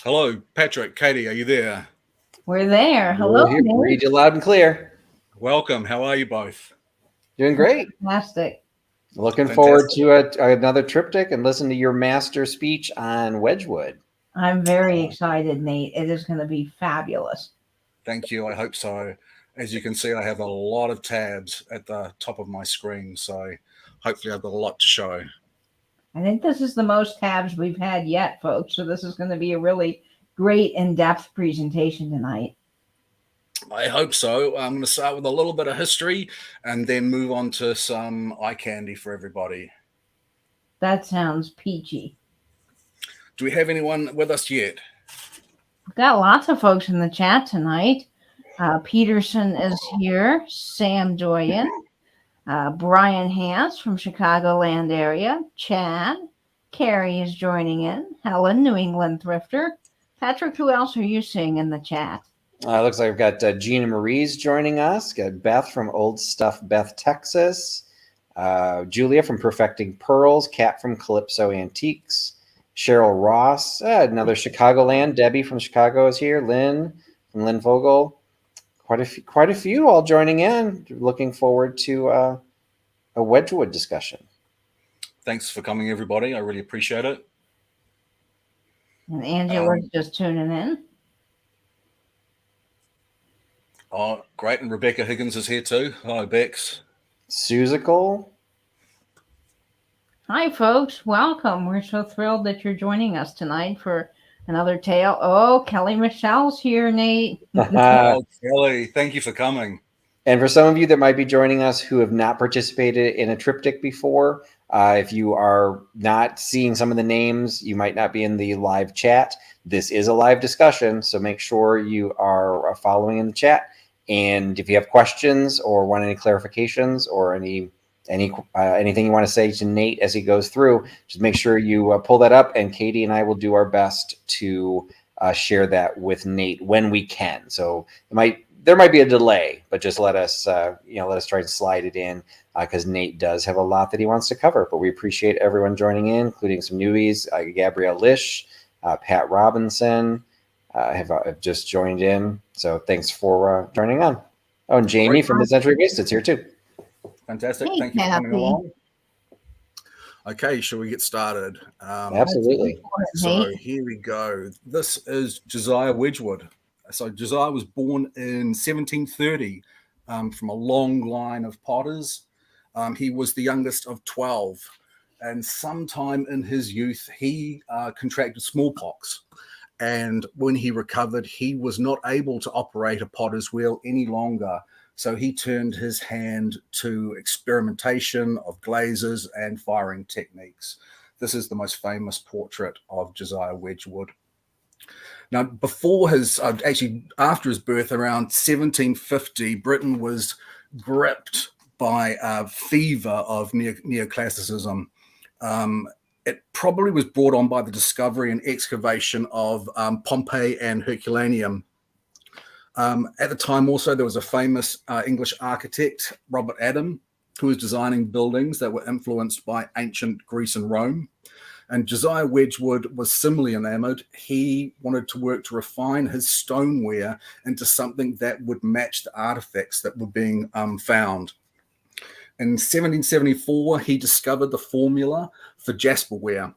Hello, Patrick, Caddie, are you there? We're there. Hello, We're here. Nate. Read you loud and clear. Welcome. How are you both? Doing great. Fantastic. Looking Fantastic. forward to another triptych and listen to your master speech on Wedgwood. I'm very excited, Nate. It is going to be fabulous. Thank you. I hope so. As you can see, I have a lot of tabs at the top of my screen, so hopefully I've got a lot to show. I think this is the most tabs we've had yet, folks. So this is going to be a really great in-depth presentation tonight. I hope so. I'm going to start with a little bit of history and then move on to some eye candy for everybody. That sounds peachy. Do we have anyone with us yet? We've got lots of folks in the chat tonight. Peterson is here. Sam Doyen. Brian Hance from Chicagoland area. Chad. Carrie is joining in. Helen, New England Thrifter. Patrick, who else are you seeing in the chat? Looks like we've got Gina Marie's joining us. Got Beth from Old Stuff Beth, Texas. Julia from Perfecting Pearls. Kat from Calypso Antiques. Cheryl Ross. Another Chicagoland. Debbie from Chicago is here. Lynn from Lynn Vogel. Quite a few all joining in. Looking forward to a Wedgwood discussion. Thanks for coming, everybody. I really appreciate it. And Angela's just tuning in. Oh, great. And Rebecca Higgins is here too. Hello, Bex. Susical. Hi, folks. Welcome. We're so thrilled that you're joining us tonight for another tale. Oh, Kelly Michelle's here, Nate. Oh, Kelly, thank you for coming. And for some of you that might be joining us who have not participated in a triptych before, if you are not seeing some of the names, you might not be in the live chat. This is a live discussion, so make sure you are following in the chat. And if you have questions or want any clarifications or anything you want to say to Nate as he goes through, just make sure you pull that up, and Katie and I will do our best to share that with Nate when we can. So there might be a delay, but just let us try to slide it in because Nate does have a lot that he wants to cover. But we appreciate everyone joining in, including some newbies, Gabrielle Lish, Pat Robinson have just joined in. So thanks for joining on. Oh, and Jamie from the Century Wasted is here too. Fantastic. Hey, thank you for coming along. Okay, shall we get started? Absolutely. So here we go. This is Josiah Wedgwood. So Josiah was born in 1730 from a long line of potters. He was the youngest of 12. And sometime in his youth, he contracted smallpox. And when he recovered, he was not able to operate a potter's wheel any longer. So he turned his hand to experimentation of glazes and firing techniques. This is the most famous portrait of Josiah Wedgwood. Now, after his birth, around 1750, Britain was gripped by a fever of neoclassicism. It probably was brought on by the discovery and excavation of Pompeii and Herculaneum. At the time also, there was a famous English architect, Robert Adam, who was designing buildings that were influenced by ancient Greece and Rome. And Josiah Wedgwood was similarly enamored. He wanted to work to refine his stoneware into something that would match the artifacts that were being found. In 1774, he discovered the formula for Jasperware,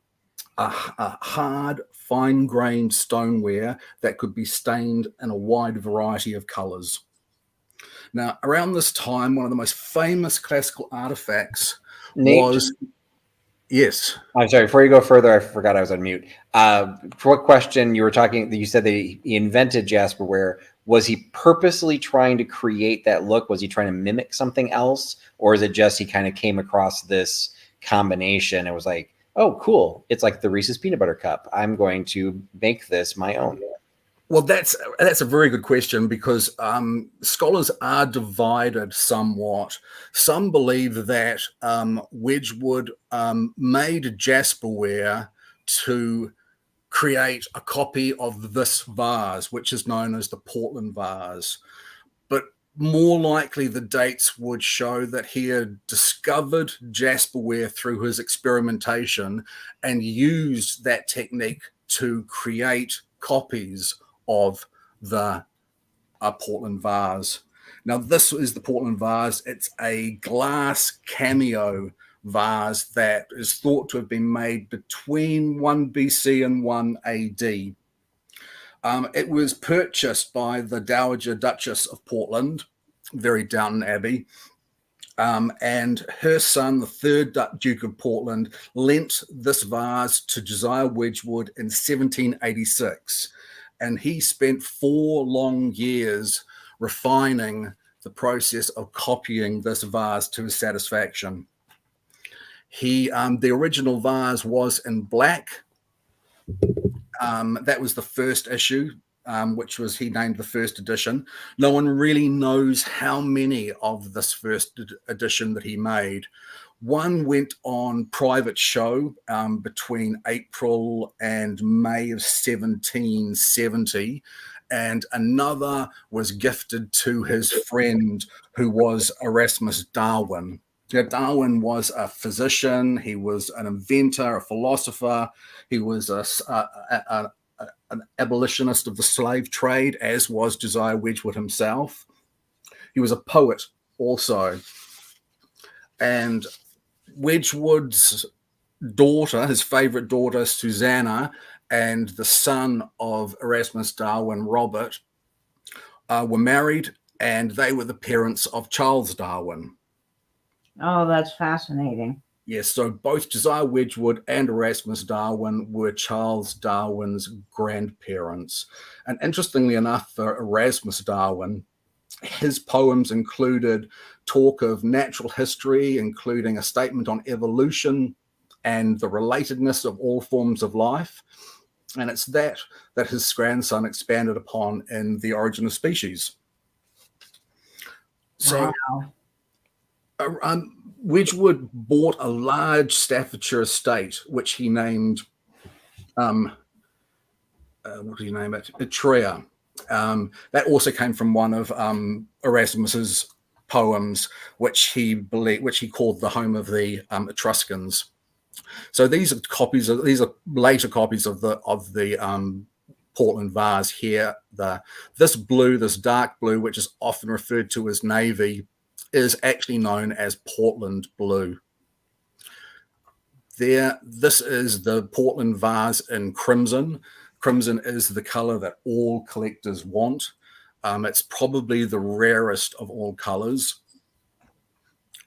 a hard, fine-grained stoneware that could be stained in a wide variety of colors. Now, around this time, one of the most famous classical artifacts was... Yes. I'm sorry. Before you go further, I forgot I was on mute. For what question you were talking, you said that he invented Jasperware. Was he purposely trying to create that look? Was he trying to mimic something else? Or is it just he kind of came across this combination and was like, oh, cool. It's like the Reese's Peanut Butter Cup. I'm going to make this my own. Well, that's a very good question because scholars are divided somewhat. Some believe that Wedgwood made Jasperware to create a copy of this vase, which is known as the Portland Vars. But more likely the dates would show that he had discovered Jasperware through his experimentation and used that technique to create copies of the Portland Vars. Now, this is the Portland Vars. It's a glass cameo vase that is thought to have been made between 1 BC and 1 AD. It was purchased by the Dowager Duchess of Portland, very Downton Abbey, and her son, the third Duke of Portland, lent this vase to Josiah Wedgwood in 1786. And he spent 4 long years refining the process of copying this vase to his satisfaction. The original vase was in black. That was the first issue, which was he named the first edition. No one really knows how many of this first edition that he made. One went on private show between April and May of 1770, and another was gifted to his friend, who was Erasmus Darwin. Now, Darwin was a physician, he was an inventor, a philosopher, he was an abolitionist of the slave trade, as was Josiah Wedgwood himself. He was a poet also. And Wedgwood's daughter, his favorite daughter, Susanna, and the son of Erasmus Darwin, Robert, were married, and they were the parents of Charles Darwin. Oh, that's fascinating. Yes, so both Josiah Wedgwood and Erasmus Darwin were Charles Darwin's grandparents. And interestingly enough, for Erasmus Darwin, his poems included talk of natural history, including a statement on evolution and the relatedness of all forms of life. And it's that his grandson expanded upon in The Origin of Species. So wow. Wedgwood bought a large Staffordshire estate, which he named, what did he name it? Terra. That also came from one of Erasmus's poems, which he called the home of the Etruscans. So these are later copies of the Portland Vars here. This dark blue, which is often referred to as navy, is actually known as Portland blue. This is the Portland Vars in crimson. Crimson is the color that all collectors want. It's probably the rarest of all colors.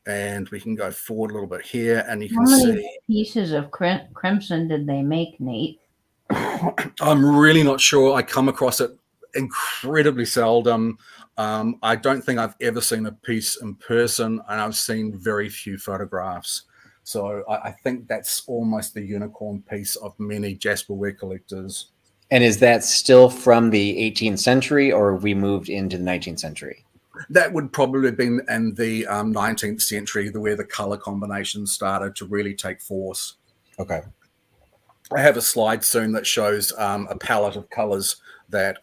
And we can go forward a little bit here, and you can see. How many pieces of crimson did they make, Nate? I'm really not sure. I come across it incredibly seldom. I don't think I've ever seen a piece in person, and I've seen very few photographs. So I think that's almost the unicorn piece of many Jasperware collectors. And is that still from the 18th century, or have we moved into the 19th century? That would probably have been in the 19th century, where the color combinations started to really take force. Okay. I have a slide soon that shows a palette of colors that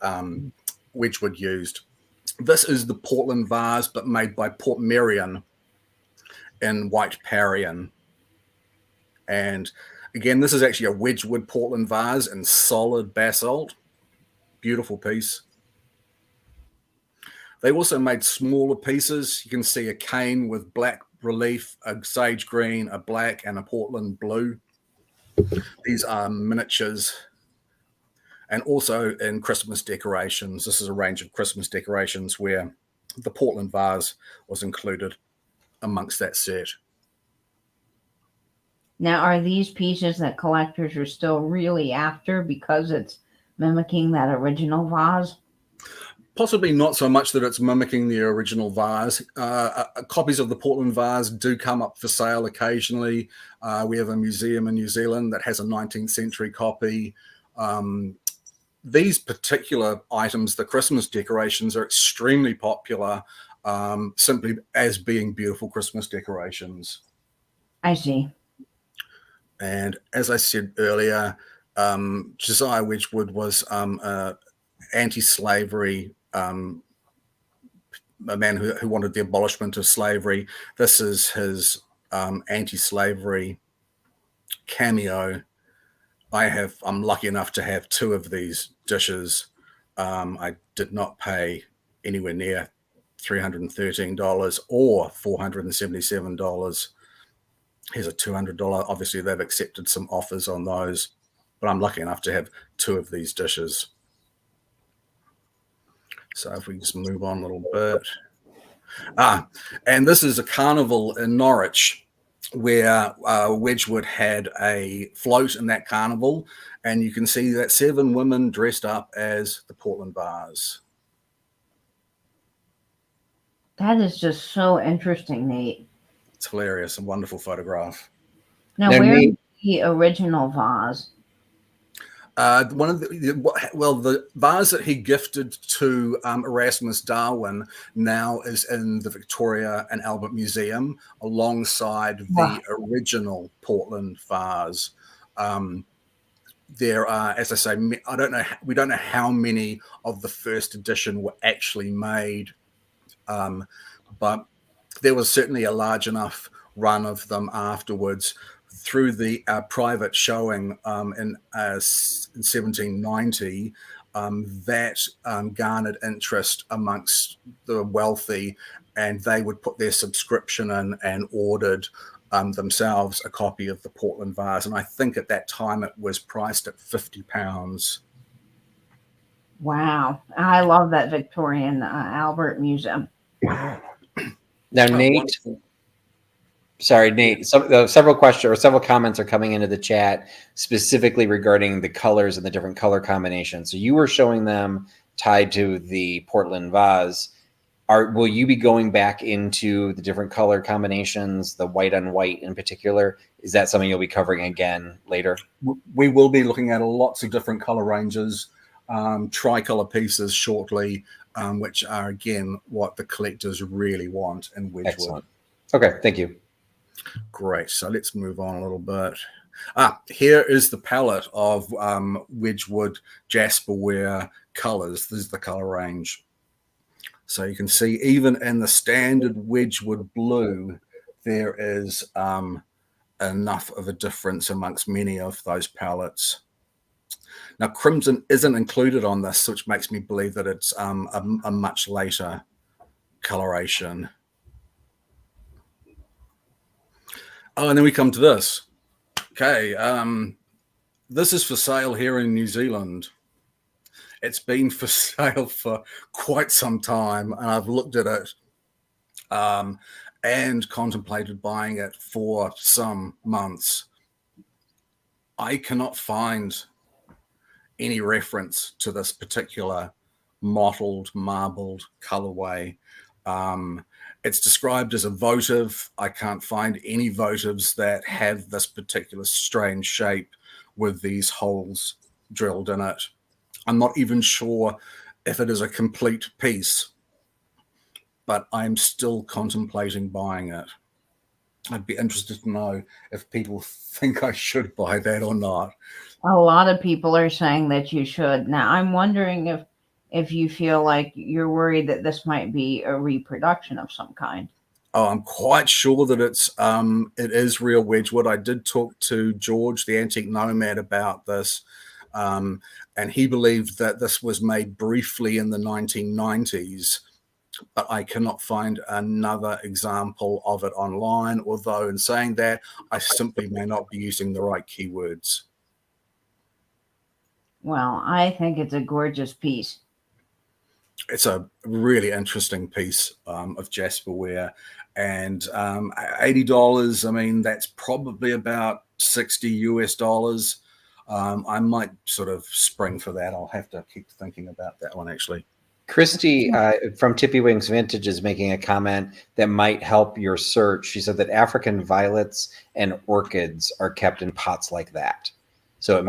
Wedgwood used. This is the Portland Vars, but made by Portmeirion in White Parian. And again, this is actually a Wedgwood Portland Vase in solid basalt. Beautiful piece. They also made smaller pieces. You can see a cane with black relief, a sage green, a black, and a Portland blue. These are miniatures. And also in Christmas decorations. This is a range of Christmas decorations where the Portland Vase was included amongst that set. Now, are these pieces that collectors are still really after because it's mimicking that original vase? Possibly not so much that it's mimicking the original vase. Copies of the Portland Vase do come up for sale occasionally. We have a museum in New Zealand that has a 19th century copy. These particular items, the Christmas decorations, are extremely popular simply as being beautiful Christmas decorations. I see. And as I said earlier, Josiah Wedgwood was anti-slavery, a man who wanted the abolishment of slavery. This is his anti-slavery cameo I'm lucky enough to have 2 of these dishes. I did not pay anywhere near $313 or $477. Here's a $200. Obviously, they've accepted some offers on those, but I'm lucky enough to have 2 of these dishes. So if we just move on a little bit. And this is a carnival in Norwich where Wedgwood had a float in that carnival, and you can see that 7 women dressed up as the Portland Vars. That is just so interesting, Nate. It's hilarious, a wonderful photograph. Now, where is the original vase? One of the vase that he gifted to Erasmus Darwin now is in the Victoria and Albert Museum alongside the original Portland vase. There are, as I say, we don't know how many of the first edition were actually made, but there was certainly a large enough run of them afterwards. Through the private showing in 1790, that garnered interest amongst the wealthy, and they would put their subscription in and ordered themselves a copy of the Portland vase. And I think at that time it was priced at £50. Wow. I love that Victorian Albert Museum. Now, Nate, wonderful. Sorry, Nate, several questions or several comments are coming into the chat specifically regarding the colors and the different color combinations. So you were showing them tied to the Portland vase. Will you be going back into the different color combinations, the white on white in particular? Is that something you'll be covering again later? We will be looking at lots of different color ranges, tricolor pieces shortly, which are, again, what the collectors really want in Wedgwood. Excellent. Okay, thank you. Great. So let's move on a little bit. Here is the palette of Wedgwood Jasperware colors. This is the color range. So you can see even in the standard Wedgwood blue, there is enough of a difference amongst many of those palettes. Now, crimson isn't included on this, which makes me believe that it's a much later coloration. Oh, and then we come to this. Okay, this is for sale here in New Zealand. It's been for sale for quite some time, and I've looked at it and contemplated buying it for some months. I cannot find any reference to this particular mottled, marbled colorway. It's described as a votive. I can't find any votives that have this particular strange shape with these holes drilled in it. I'm not even sure if it is a complete piece, but I'm still contemplating buying it. I'd be interested to know if people think I should buy that or not. A lot of people are saying that you should. Now, I'm wondering if you feel like you're worried that this might be a reproduction of some kind. Oh, I'm quite sure that it is real Wedgwood. I did talk to George, the antique nomad, about this, and he believed that this was made briefly in the 1990s, but I cannot find another example of it online, although in saying that, I simply may not be using the right keywords. Well, I think it's a gorgeous piece. It's a really interesting piece of Jasperware, and $80. I mean, that's probably about $60 US. I might sort of spring for that. I'll have to keep thinking about that one, actually. Christy from Tippy Wings Vintage is making a comment that might help your search. She said that African violets and orchids are kept in pots like that. So it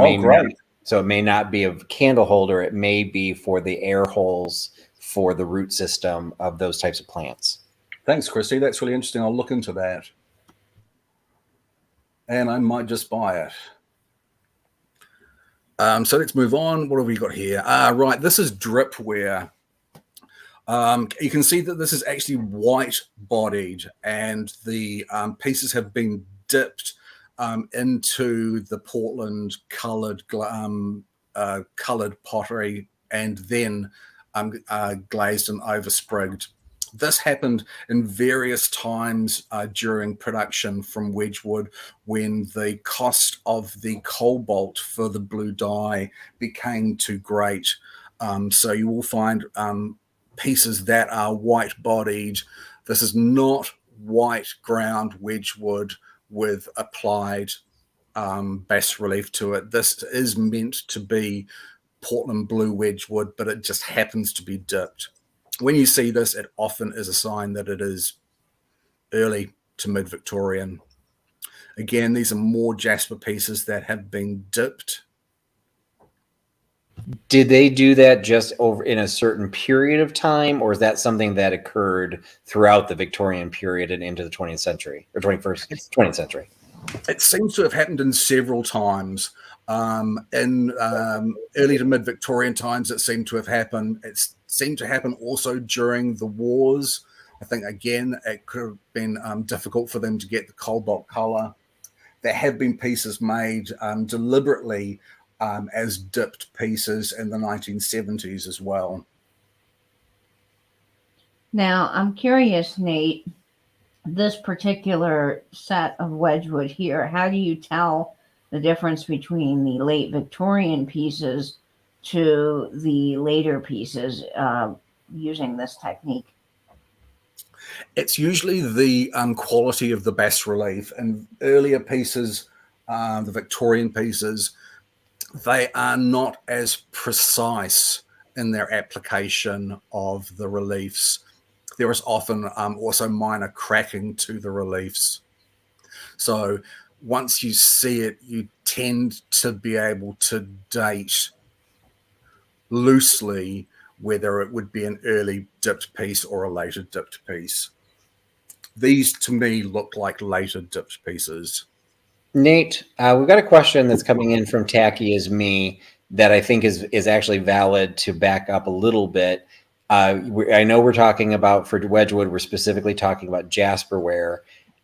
may not be a candle holder. It may be for the air holes for the root system of those types of plants. Thanks, Christy. That's really interesting. I'll look into that. And I might just buy it. So let's move on. What have we got here? Right, this is dripware. You can see that this is actually white bodied, and the pieces have been dipped into the Portland colored pottery, and then glazed and oversprigged. This happened in various times during production from Wedgwood, when the cost of the cobalt for the blue dye became too great. So you will find pieces that are white bodied. This is not white ground Wedgwood with applied bas relief to it. This is meant to be Portland blue Wedgwood, but it just happens to be dipped. When you see this, it often is a sign that it is early to mid-Victorian. Again, these are more Jasper pieces that have been dipped. Did they do that just over in a certain period of time, or is that something that occurred throughout the Victorian period and into the 20th century or 20th century? It seems to have happened in several times. In early to mid-Victorian times, it seemed to have happened. It seemed to happen also during the wars. I think, again, it could have been difficult for them to get the cobalt color. There have been pieces made deliberately as dipped pieces in the 1970s as well. Now, I'm curious, Nate, this particular set of Wedgwood here, how do you tell the difference between the late Victorian pieces to the later pieces using this technique? It's usually the quality of the bas relief. And earlier pieces, the Victorian pieces, they are not as precise in their application of the reliefs. There is often also minor cracking to the reliefs. So once you see it, you tend to be able to date loosely whether it would be an early dipped piece or a later dipped piece. These, to me, look like later dipped pieces. Nate, we've got a question that's coming in from Tacky as me that I think is actually valid to back up a little bit. I know we're talking about, for Wedgwood, we're specifically talking about Jasperware,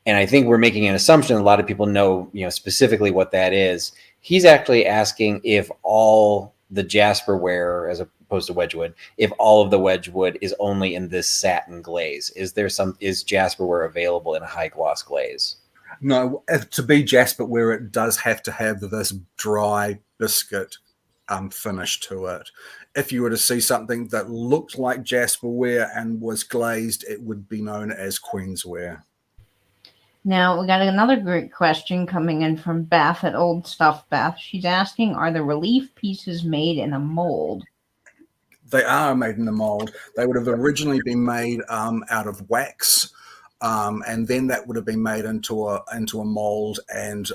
and I think we're making an assumption a lot of people know, specifically what that is. He's actually asking if all the Jasperware, as opposed to Wedgwood, if all of the Wedgwood is only in this satin glaze. Is Jasperware available in a high gloss glaze? No, to be Jasperware, it does have to have this dry biscuit finish to it. If you were to see something that looked like Jasperware and was glazed, it would be known as Queensware. Now, we got another great question coming in from Beth at Old Stuff Beth. She's asking, are the relief pieces made in a mold? They are made in a mold. They would have originally been made out of wax, and then that would have been made into a mold, and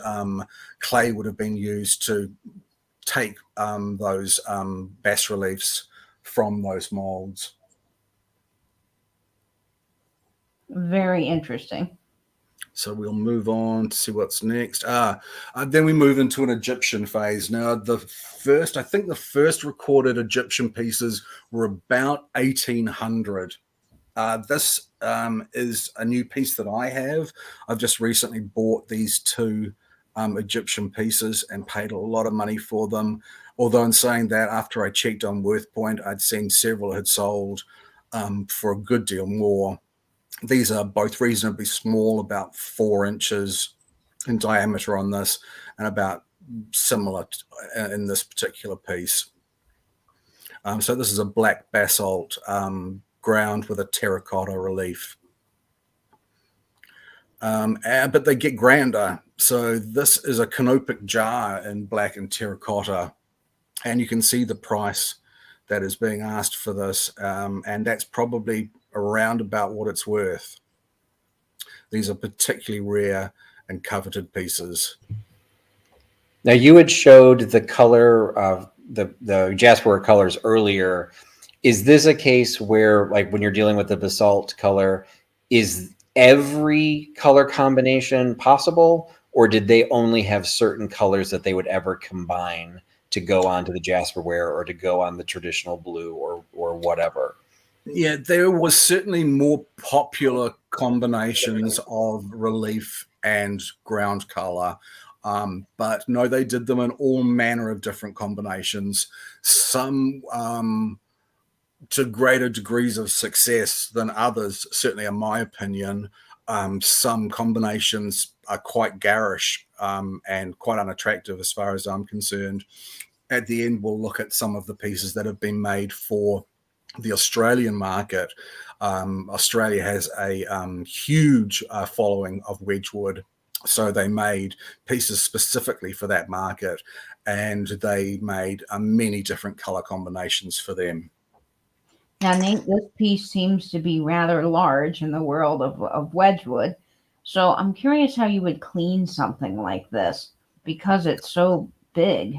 clay would have been used to take those bas reliefs from those molds. Very interesting. So we'll move on to see what's next. Then we move into an Egyptian phase. Now, I think the first recorded Egyptian pieces were about 1800. This is a new piece that I have. I've just recently bought these two Egyptian pieces and paid a lot of money for them. Although in saying that, after I checked on WorthPoint, I'd seen several had sold for a good deal more. These are both reasonably small, about 4 inches in diameter on this, and about similar in this particular piece. So this is a black basalt ground with a terracotta relief. But they get grander. So this is a canopic jar in black and terracotta, and you can see the price that is being asked for this, and that's probably around about what it's worth. These are particularly rare and coveted pieces. Now, you had showed the color of the Jasperware colors earlier. Is this a case where, like, when you're dealing with the basalt color, is every color combination possible, or did they only have certain colors that they would ever combine to go onto the Jasperware or to go on the traditional blue or whatever? Yeah, there was certainly more popular combinations of relief and ground color. But no, they did them in all manner of different combinations. Some to greater degrees of success than others, certainly in my opinion. Some combinations are quite garish and quite unattractive as far as I'm concerned. At the end, we'll look at some of the pieces that have been made for the Australian market. Australia has a huge following of Wedgwood, so they made pieces specifically for that market, and they made many different color combinations for them. Now, Nate, this piece seems to be rather large in the world of Wedgwood. So I'm curious how you would clean something like this because it's so big.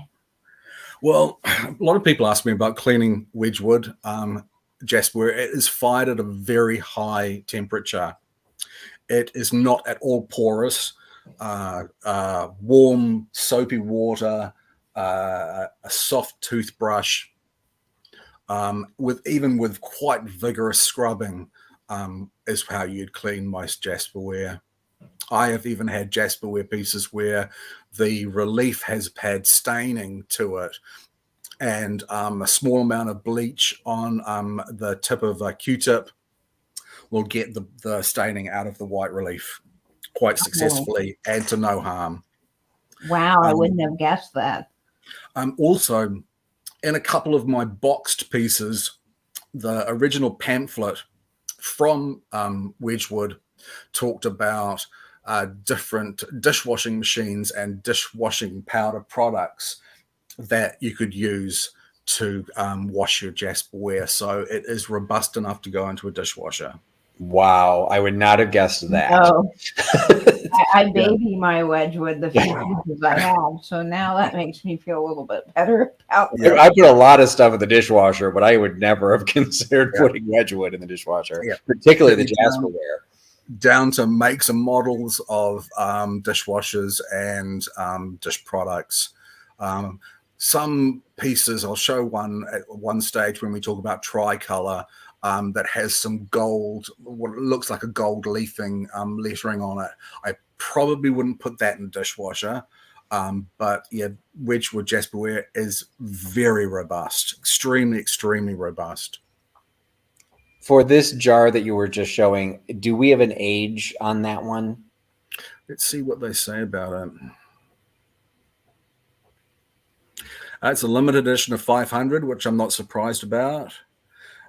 Well, a lot of people ask me about cleaning Wedgwood Jasperware. It is fired at a very high temperature. It is not at all porous. Warm, soapy water, a soft toothbrush, with quite vigorous scrubbing is how you'd clean most Jasperware. I have even had Jasperware pieces where the relief has had staining to it, and a small amount of bleach on the tip of a Q-tip will get the staining out of the white relief quite successfully and to no harm. Wow, I wouldn't have guessed that. Also, in a couple of my boxed pieces, the original pamphlet from Wedgwood talked about different dishwashing machines and dishwashing powder products that you could use to wash your Jasperware. So it is robust enough to go into a dishwasher. Wow, I would not have guessed that. No. I baby my Wedgwood the few pieces I have, so now that makes me feel a little bit better about it. I put a lot of stuff in the dishwasher, but I would never have considered putting Wedgwood in the dishwasher, particularly the Jasperware. Down to makes and models of dishwashers and dish products. Some pieces, I'll show one at one stage when we talk about tricolor, that has some gold, what looks like a gold leafing lettering on it. I probably wouldn't put that in the dishwasher, but yeah, Wedgwood Jasperware is very robust, extremely, extremely robust. For this jar that you were just showing, do we have an age on that one? Let's see what they say about it. It's a limited edition of 500, which I'm not surprised about.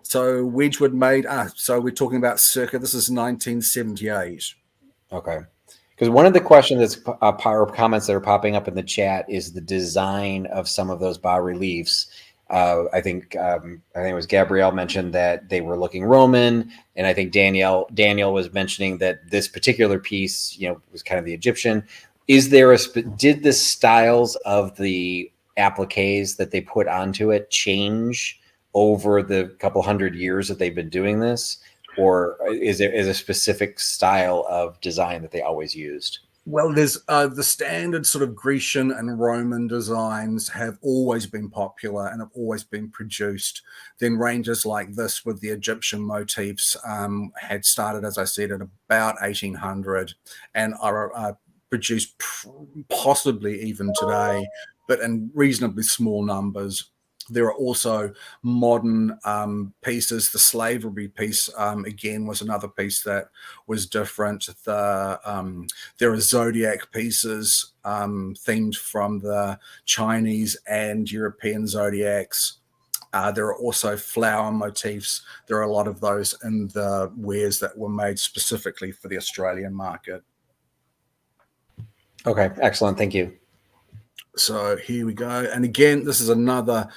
So Wedgwood made, so we're talking about circa, this is 1978. Okay. Because one of the questions that's or comments that are popping up in the chat is the design of some of those bas reliefs. I think it was Gabrielle mentioned that they were looking Roman, and I think Daniel was mentioning that this particular piece, was kind of the Egyptian. Is there did the styles of the appliques that they put onto it change over the couple hundred years that they've been doing this, or is there a specific style of design that they always used? Well, there's the standard sort of Grecian and Roman designs have always been popular and have always been produced. Then ranges like this with the Egyptian motifs had started, as I said, at about 1800 and are produced possibly even today, but in reasonably small numbers. There are also modern pieces. The slavery piece, again, was another piece that was different. There are Zodiac pieces themed from the Chinese and European Zodiacs. There are also flower motifs. There are a lot of those in the wares that were made specifically for the Australian market. Okay, excellent. Thank you. So here we go. And again, this is another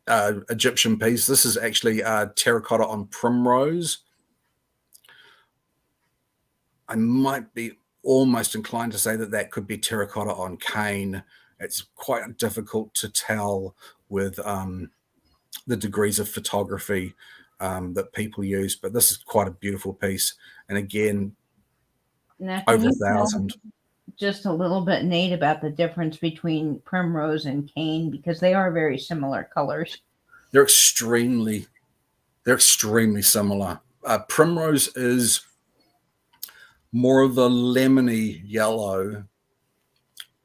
Egyptian piece. This is actually terracotta on Primrose. I might be almost inclined to say that that could be terracotta on Kane. It's quite difficult to tell with the degrees of photography that people use, but this is quite a beautiful piece. And again, over 1,000. Just a little bit, Nate, about the difference between Primrose and Kane, because they are very similar colors. They're extremely similar. Primrose is more of a lemony yellow,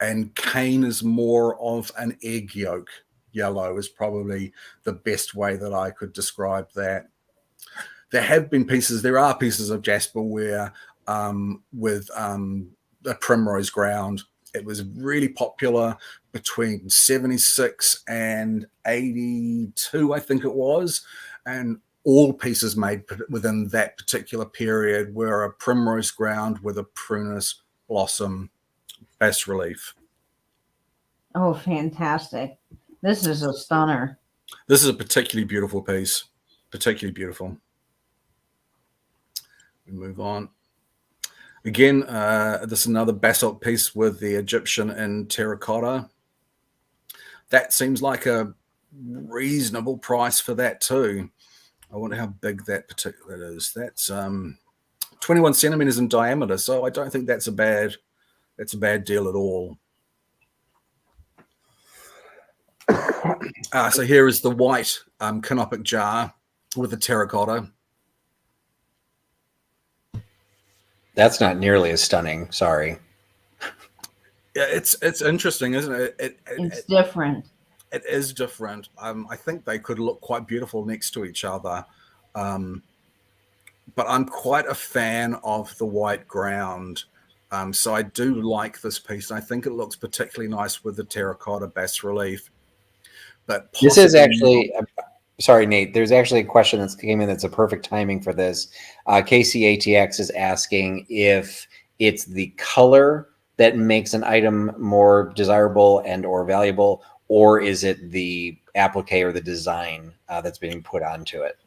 and Kane is more of an egg yolk yellow, is probably the best way that I could describe that. There are pieces of Jasperware with the Primrose ground. It was really popular between 76 and 82, I think it was. And all pieces made within that particular period were a primrose ground with a prunus blossom bas relief. Oh, fantastic. This is a stunner. This is a particularly beautiful piece. Particularly beautiful. We move on. Again, this is another basalt piece with the Egyptian in terracotta. That seems like a reasonable price for that too. I wonder how big that particular is. That's 21 centimeters in diameter, so I don't think that's a bad deal at all. So here is the white canopic jar with the terracotta. That's not nearly as stunning. Sorry. Yeah, it's interesting, isn't it? It's different. It is different. I think they could look quite beautiful next to each other. But I'm quite a fan of the white ground. So I do like this piece. I think it looks particularly nice with the terracotta bas relief. But this is actually, sorry, Nate, there's actually a question that came in that's a perfect timing for this. KCATX is asking if it's the color that makes an item more desirable and or valuable, or is it the applique or the design that's being put onto it?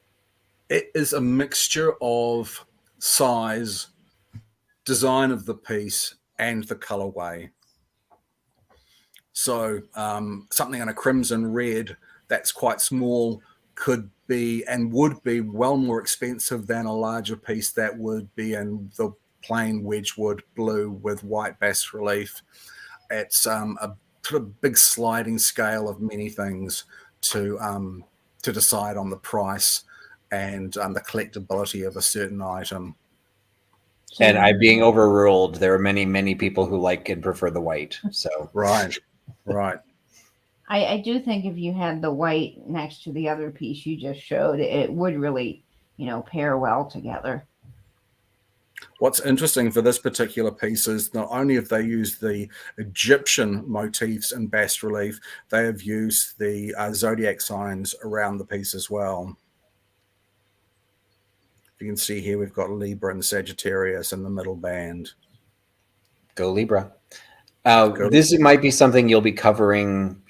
It is a mixture of size, design of the piece, and the colorway. So something in a crimson red that's quite small could be and would be well more expensive than a larger piece that would be in the plain Wedgwood blue with white bas relief. It's a sort of big sliding scale of many things to decide on the price and the collectability of a certain item. And I'm being overruled. There are many, many people who like and prefer the white. So right. I do think if you had the white next to the other piece you just showed, it would really, pair well together. What's interesting for this particular piece is not only have they used the Egyptian motifs in bas relief, they have used the Zodiac signs around the piece as well. You can see here we've got Libra and Sagittarius in the middle band. Go Libra. This might be something you'll be covering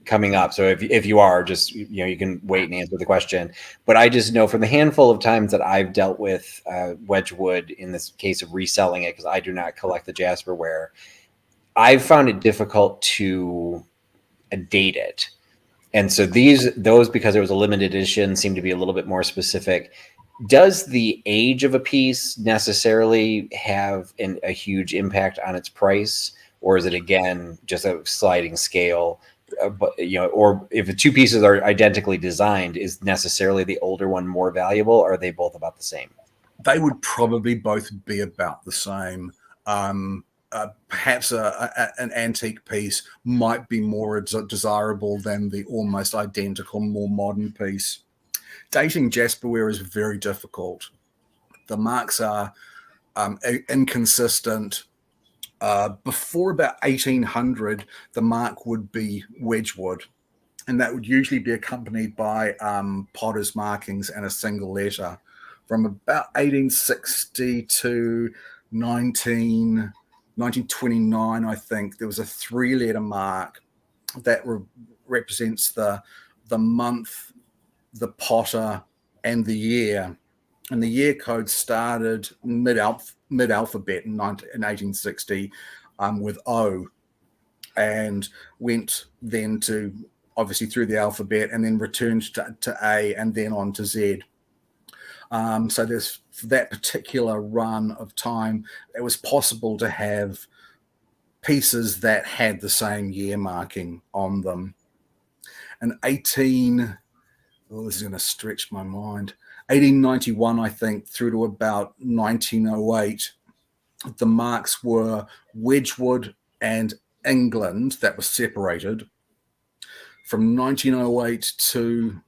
coming up. So if you are, just you can wait and answer the question. But I just know from the handful of times that I've dealt with Wedgwood in this case of reselling it, because I do not collect the Jasperware, I've found it difficult to date it. And so those, because it was a limited edition, seem to be a little bit more specific. Does the age of a piece necessarily have a huge impact on its price, or is it again just a sliding scale? But or if the two pieces are identically designed, is necessarily the older one more valuable, or are they both about the same? They would probably both be about the same. Perhaps an antique piece might be more desirable than the almost identical, more modern piece. Dating Jasperware is very difficult. The marks are inconsistent. Before about 1800, the mark would be Wedgwood, and that would usually be accompanied by potter's markings and a single letter. From about 1860 to 1929, I think, there was a 3-letter mark that represents the month, the potter, and the year. And the year code started mid-alphabet in 1860 with O, and went then to obviously through the alphabet, and then returned to A, and then on to Z. So there's for that particular run of time, it was possible to have pieces that had the same year marking on them. And this is going to stretch my mind. 1891, I think, through to about 1908, the marks were Wedgwood and England that was separated. From 1908 to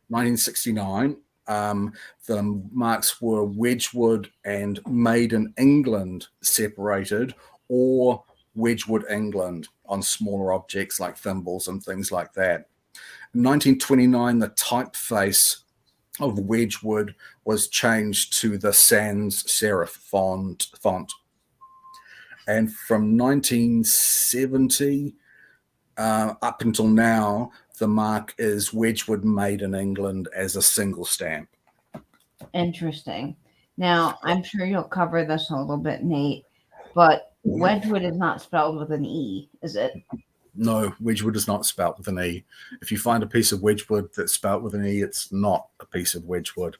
1969, the marks were Wedgwood and Made in England separated, or Wedgwood England on smaller objects like thimbles and things like that. In 1929, the typeface of Wedgwood was changed to the sans serif font. And from 1970 up until now, the mark is Wedgwood Made in England as a single stamp. Interesting. Now, I'm sure you'll cover this a little bit, Nate, but Wedgwood is not spelled with an E, is it? No, Wedgwood is not spelt with an E. If you find a piece of Wedgwood that's spelt with an E, it's not a piece of Wedgwood.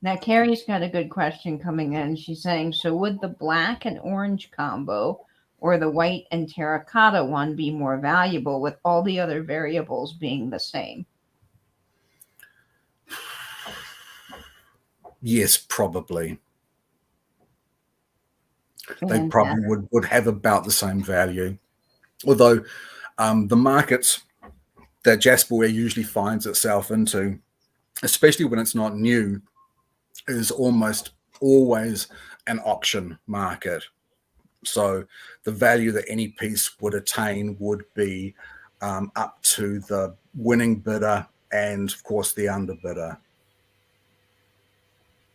Now, Carrie's got a good question coming in. She's saying, so would the black and orange combo or the white and terracotta one be more valuable with all the other variables being the same? Yes, probably. They probably would have about the same value. Although the markets that Jasperware usually finds itself into, especially when it's not new, is almost always an auction market. So the value that any piece would attain would be up to the winning bidder and, of course, the underbidder.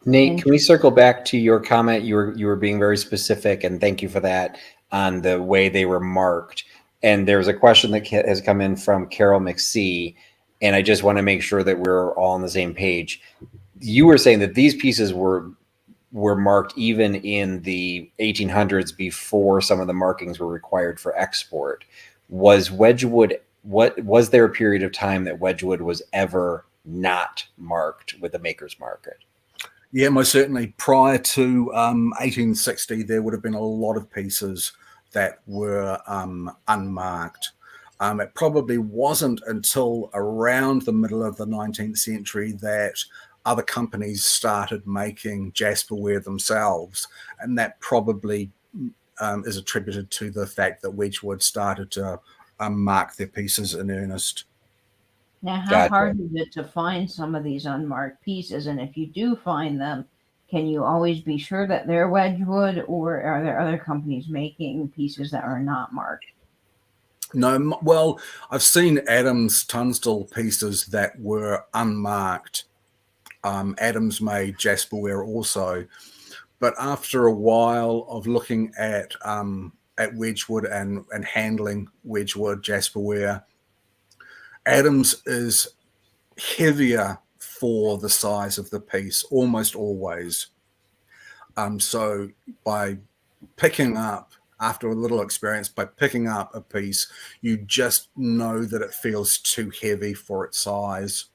Nate, can we circle back to your comment? You were being very specific, and thank you for that, on the way they were marked. And there's a question that has come in from Carol McSee, and I just want to make sure that we're all on the same page. You were saying that these pieces were marked even in the 1800s before some of the markings were required for export. Was Wedgwood, was there a period of time that Wedgwood was ever not marked with the maker's market? Yeah, most certainly. Prior to 1860, there would have been a lot of pieces that were unmarked. It probably wasn't until around the middle of the 19th century that other companies started making Jasperware themselves, and that probably is attributed to the fact that Wedgwood started to mark their pieces in earnest. Now, how hard is it to find some of these unmarked pieces? And if you do find them, can you always be sure that they're Wedgwood, or are there other companies making pieces that are not marked? No, well, I've seen Adams Tunstall pieces that were unmarked. Adams made Jasperware also, but after a while of looking at Wedgwood and handling Wedgwood Jasperware, Adams is heavier for the size of the piece, almost always. So by picking up, after a little experience, by picking up a piece, you just know that it feels too heavy for its size.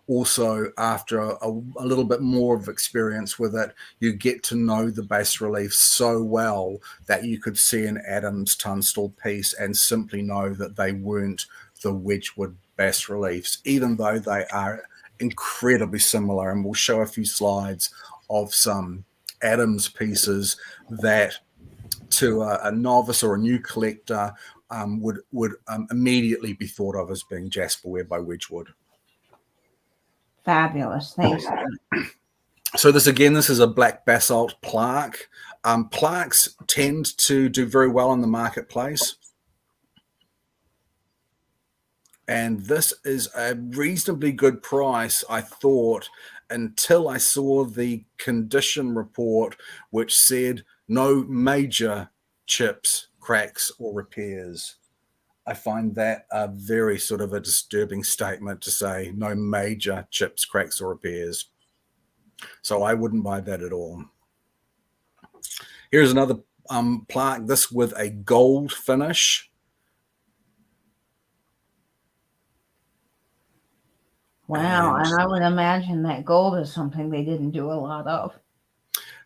Also, after a little bit more of experience with it, you get to know the bas relief so well that you could see an Adams Tunstall piece and simply know that they weren't the Wedgwood bas reliefs, even though they are incredibly similar. And we'll show a few slides of some Adams pieces that, to a novice or a new collector, would immediately be thought of as being Jasperware by Wedgwood. Fabulous. Thanks. So this is a black basalt plaque. Plaques tend to do very well in the marketplace. And this is a reasonably good price, I thought, until I saw the condition report, which said no major chips, cracks, or repairs. I find that a very sort of a disturbing statement to say no major chips, cracks, or repairs. So I wouldn't buy that at all. Here's another plaque, this with a gold finish. Wow, and I would imagine that gold is something they didn't do a lot of.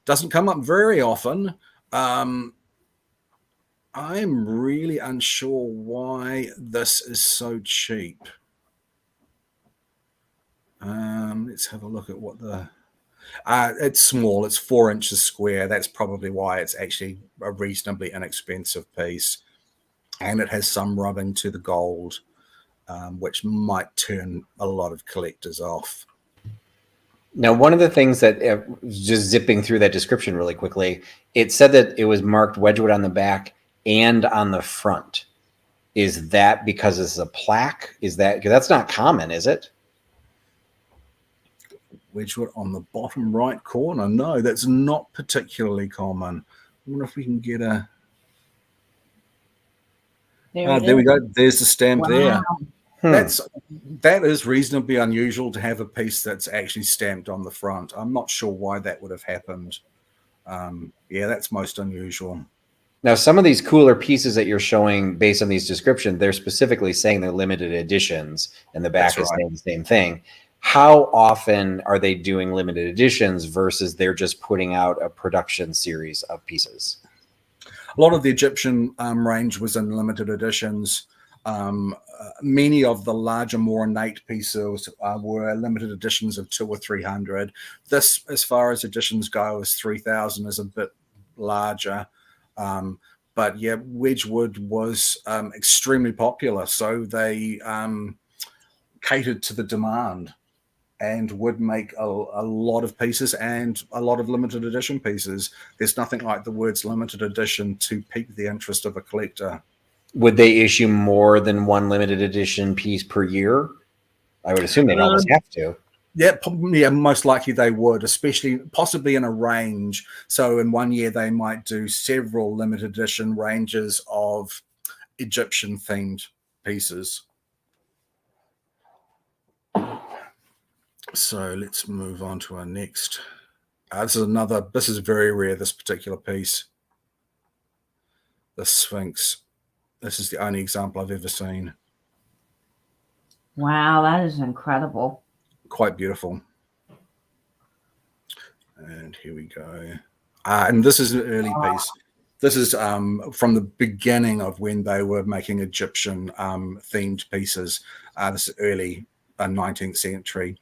Doesn't come up very often. I'm really unsure why this is so cheap. Let's have a look at what the... It's small. It's 4 inches square. That's probably why it's actually a reasonably inexpensive piece. And it has some rubbing to the gold, which might turn a lot of collectors off. Now, one of the things that, just zipping through that description really quickly, it said that it was marked Wedgwood on the back and on the front. Is that because it's a plaque? Is that, because that's not common, is it? Wedgwood on the bottom right corner. No, that's not particularly common. I wonder if we can get a... There we go. There's the stamp there. That is reasonably unusual to have a piece that's actually stamped on the front. I'm not sure why that would have happened. Yeah, that's most unusual. Now, some of these cooler pieces that you're showing based on these descriptions, they're specifically saying they're limited editions, and the back is saying the same thing. How often are they doing limited editions versus they're just putting out a production series of pieces? A lot of the Egyptian range was in limited editions. Many of the larger, more ornate pieces were limited editions of 200 or 300. This, as far as editions go, is 3,000, is a bit larger. But yeah, Wedgwood was extremely popular, so they catered to the demand and would make a lot of pieces and a lot of limited edition pieces. There's nothing like the words limited edition to pique the interest of a collector. Would they issue more than one limited edition piece per year? I would assume they'd almost have to. Yeah, probably, yeah, most likely they would, especially possibly in a range. So in one year, they might do several limited edition ranges of Egyptian themed pieces. So let's move on to our next. This is very rare, this particular piece. The Sphinx. This is the only example I've ever seen. Wow, that is incredible. Quite beautiful. And here we go. And this is an early piece. This is from the beginning of when they were making Egyptian themed pieces. This is early 19th century.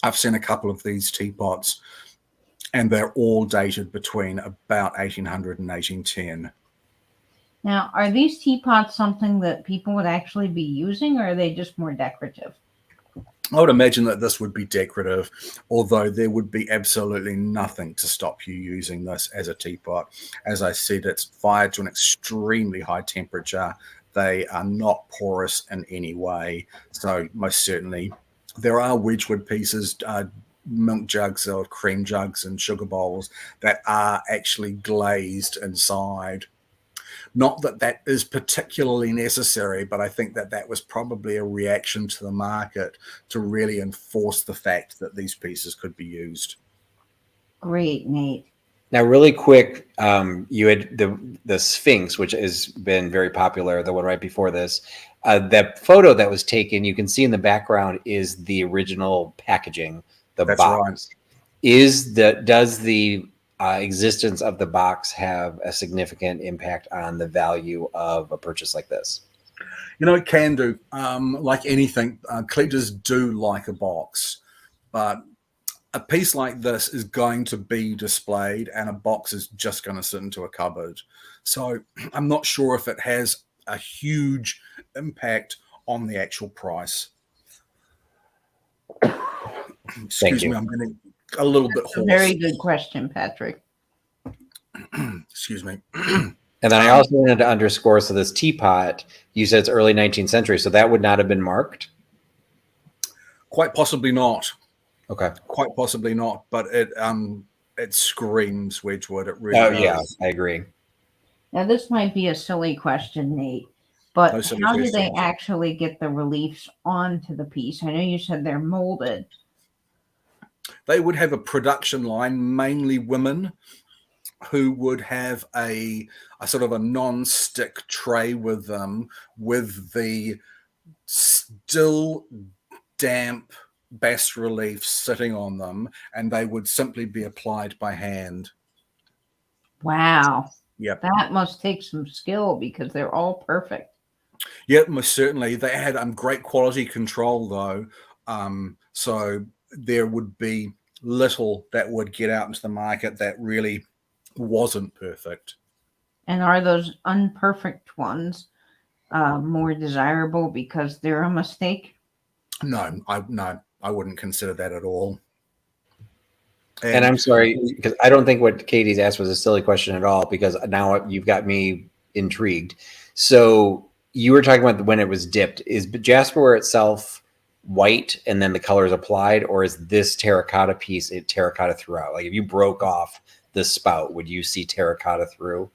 I've seen a couple of these teapots, and they're all dated between about 1800 and 1810. Now, are these teapots something that people would actually be using, or are they just more decorative? I would imagine that this would be decorative, although there would be absolutely nothing to stop you using this as a teapot. As I said, it's fired to an extremely high temperature. They are not porous in any way. So most certainly, there are Wedgwood pieces, milk jugs or cream jugs and sugar bowls that are actually glazed inside. Not that that is particularly necessary, but I think that that was probably a reaction to the market to really enforce the fact that these pieces could be used. Great, Nate. Now, really quick, you had the Sphinx, which has been very popular, the one right before this. That photo that was taken, you can see in the background, is the original packaging, the That's box. Right. Does the existence of the box have a significant impact on the value of a purchase like this? You know, it can do. Like anything, collectors do like a box, but a piece like this is going to be displayed and a box is just going to sit into a cupboard. So I'm not sure if it has a huge impact on the actual price. Excuse me, I'm getting a little bit hoarse. Very good question, Patrick. Excuse me. And then I also wanted to underscore, so this teapot, you said it's early 19th century, so that would not have been marked? Quite possibly not. Okay. Quite possibly not, but it screams Wedgwood. It really does. Yeah, I agree. Now, this might be a silly question, Nate, but No how do they actually get the reliefs onto the piece? I know you said they're molded. They would have a production line, mainly women, who would have a sort of a non-stick tray with them with the still damp bas reliefs sitting on them, and they would simply be applied by hand. Wow. Yep. That must take some skill because they're all perfect. Yep, most certainly. They had great quality control, though. So there would be little that would get out into the market that really wasn't perfect. And are those unperfect ones more desirable because they're a mistake? No, I wouldn't consider that at all. And I'm sorry, because I don't think what Katie's asked was a silly question at all, because now you've got me intrigued. So you were talking about when it was dipped. Is Jasperware itself white and then the color is applied, or is this terracotta piece terracotta throughout? Like if you broke off the spout, would you see terracotta through?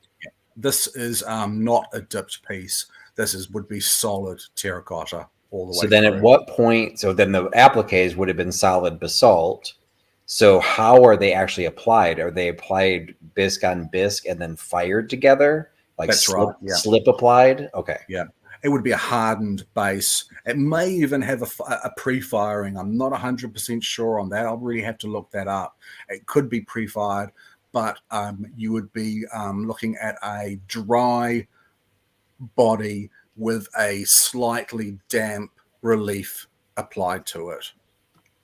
This is not a dipped piece. This would be solid terracotta all the way. So then through. At what point, so then the appliques would have been solid basalt. So how are they actually applied? Are they applied bisque on bisque and then fired together? Like That's slip, right. Yeah. slip applied? Okay. Yeah. It would be a hardened base. It may even have a pre-firing. I'm not 100% sure on that. I'll really have to look that up. It could be pre-fired, but you would be looking at a dry body with a slightly damp relief applied to it.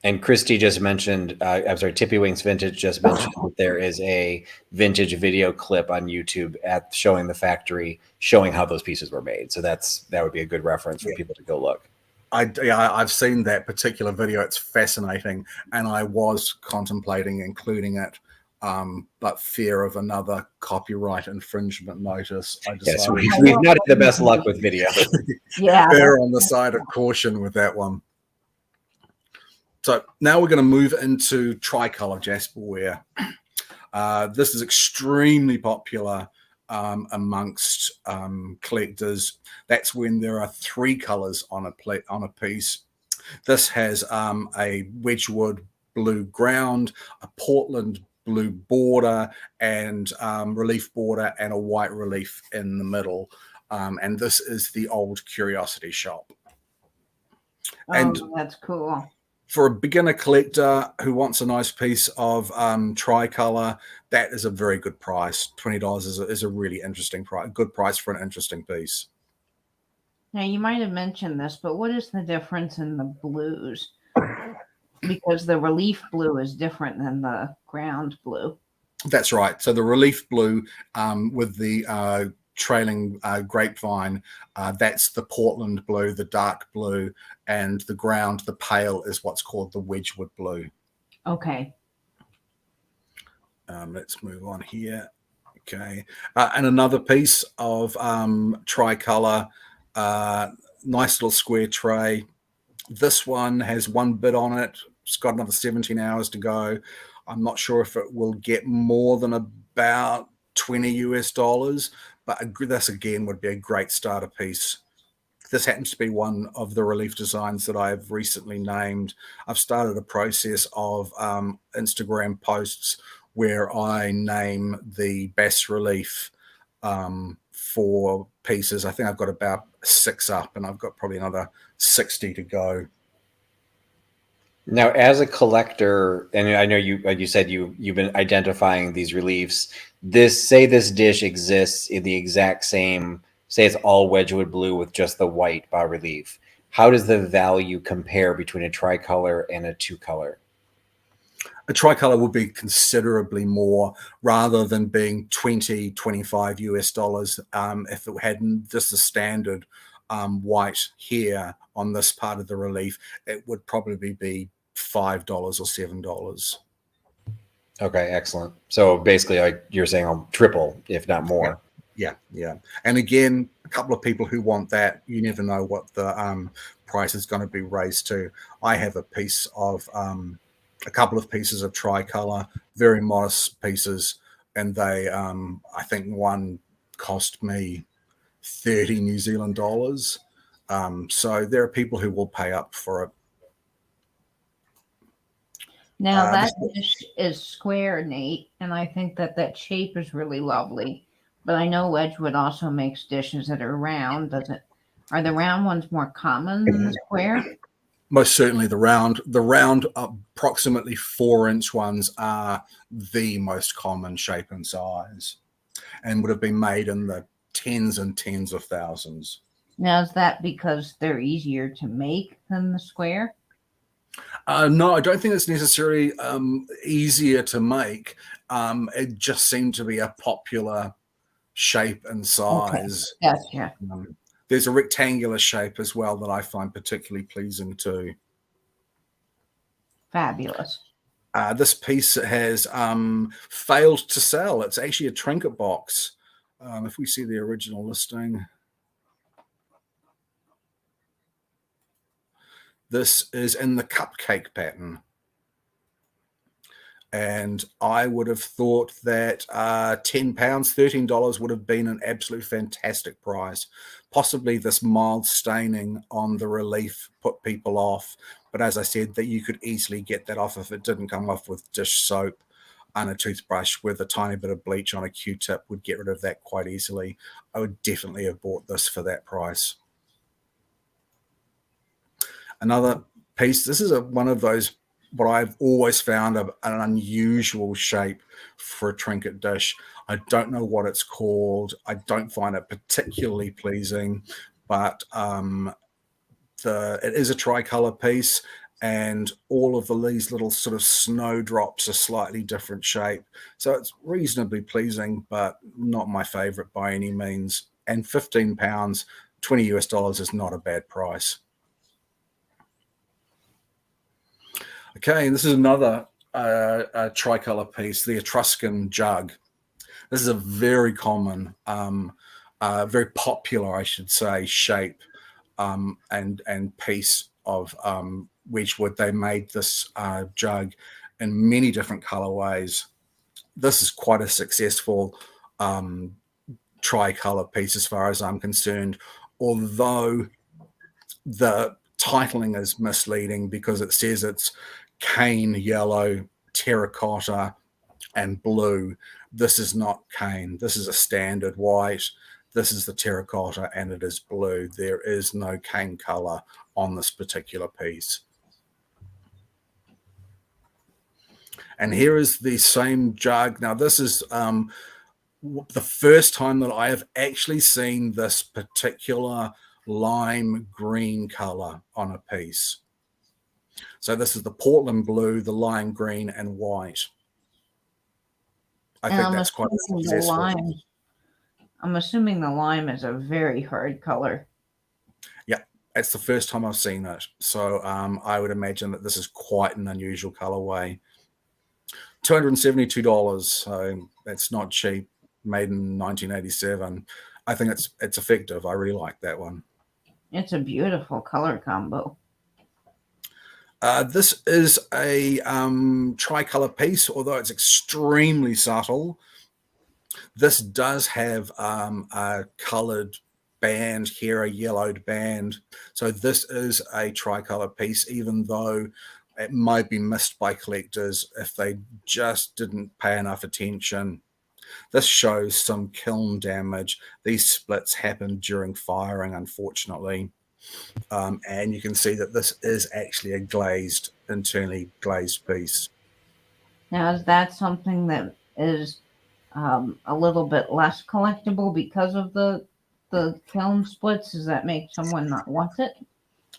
And Christy just mentioned, I'm sorry, Tippy Wings Vintage just mentioned that there is a vintage video clip on YouTube showing the factory, showing how those pieces were made. So that would be a good reference for people to go look. I've seen that particular video. It's fascinating, and I was contemplating including it, but fear of another copyright infringement notice. I decided we've not had the best luck with video. Yeah, err on the side of caution with that one. So now we're going to move into tricolor Jasperware. This is extremely popular amongst collectors. That's when there are 3 colors on a piece. This has a Wedgwood blue ground, a Portland blue border, and relief border, and a white relief in the middle. And this is the old Curiosity Shop. And that's cool. For a beginner collector who wants a nice piece of tricolor, that is a very good price. $20 is a really interesting price, good price for an interesting piece. Now, you might have mentioned this, but what is the difference in the blues? Because the relief blue is different than the ground blue. That's right. So the relief blue with the trailing grapevine, that's the Portland blue, the dark blue, and the ground, the pale, is what's called the Wedgwood blue. Okay. Let's move on here. Okay. And another piece of tricolor, nice little square tray. This one has 1 bid on it. It's got another 17 hours to go. I'm not sure if it will get more than about $20, but this again would be a great starter piece. This happens to be one of the relief designs that I've recently named. I've started a process of Instagram posts where I name the best relief for pieces. I think I've got about 6 up, and I've got probably another 60 to go. Now, as a collector, and I know you, like you said, you've been identifying these reliefs. Say this dish exists in the exact same, say it's all Wedgwood blue with just the white bas relief. How does the value compare between a tricolor and a 2-color? A tricolor would be considerably more, rather than being $20, $25 if it had just the standard white here on this part of the relief. It would probably be $5 or $7. Okay, excellent. So basically, like you're saying, triple, if not more. Yeah. And again, a couple of people who want that, you never know what the price is going to be raised to. I have a piece of a couple of pieces of tricolor, very modest pieces, and they I think one cost me 30 New Zealand dollars. So there are people who will pay up for it. Now that dish is square, Nate, and I think that shape is really lovely. But I know Wedgwood also makes dishes that are round. Are the round ones more common than the square? Most certainly the round approximately 4-inch ones are the most common shape and size, and would have been made in the tens and tens of thousands. Now, is that because they're easier to make than the square? No, I don't think it's necessarily easier to make. It just seemed to be a popular shape and Okay. size. Gotcha. There's a rectangular shape as well that I find particularly pleasing too. Fabulous. This piece has failed to sell. It's actually a Trinket Box. If we see the original listing, this is in the cupcake pattern. And I would have thought that £10, $13 would have been an absolute fantastic price. Possibly this mild staining on the relief put people off. But as I said, that you could easily get that off if it didn't come off with dish soap and a toothbrush with a tiny bit of bleach on a Q-tip would get rid of that quite easily. I would definitely have bought this for that price. Another piece, this is one of those what I've always found an unusual shape for a trinket dish. I don't know what it's called. I don't find it particularly pleasing, but it is a tricolor piece, and all of these little sort of snowdrops are slightly different shape. So it's reasonably pleasing, but not my favorite by any means. And £15, 20 US dollars is not a bad price. Okay, and this is another tricolor piece, the Etruscan jug. This is a very common, very popular, I should say, shape and piece of Wedgwood. They made this jug in many different colorways. This is quite a successful tricolor piece as far as I'm concerned, although the titling is misleading because it says it's cane yellow, terracotta, and blue. This is not cane. This is a standard white. This is the terracotta, and it is blue. There is no cane color on this particular piece. And here is the same jug. Now, this is the first time that I have actually seen this particular lime green color on a piece. So this is the Portland blue, the lime green, and white. I think that's quite successful. I'm assuming the lime is a very hard color. Yeah, it's the first time I've seen it. So I would imagine that this is quite an unusual colorway. $272, so that's not cheap. Made in 1987. I think it's effective. I really like that one. It's a beautiful color combo. This is a tricolor piece, although it's extremely subtle. This does have a colored band here, a yellowed band. So this is a tricolor piece, even though it might be missed by collectors if they just didn't pay enough attention. This shows some kiln damage. These splits happened during firing, unfortunately. And you can see that this is actually a glazed, internally glazed piece. Now, is that something that is a little bit less collectible because of the kiln splits? Does that make someone not want it?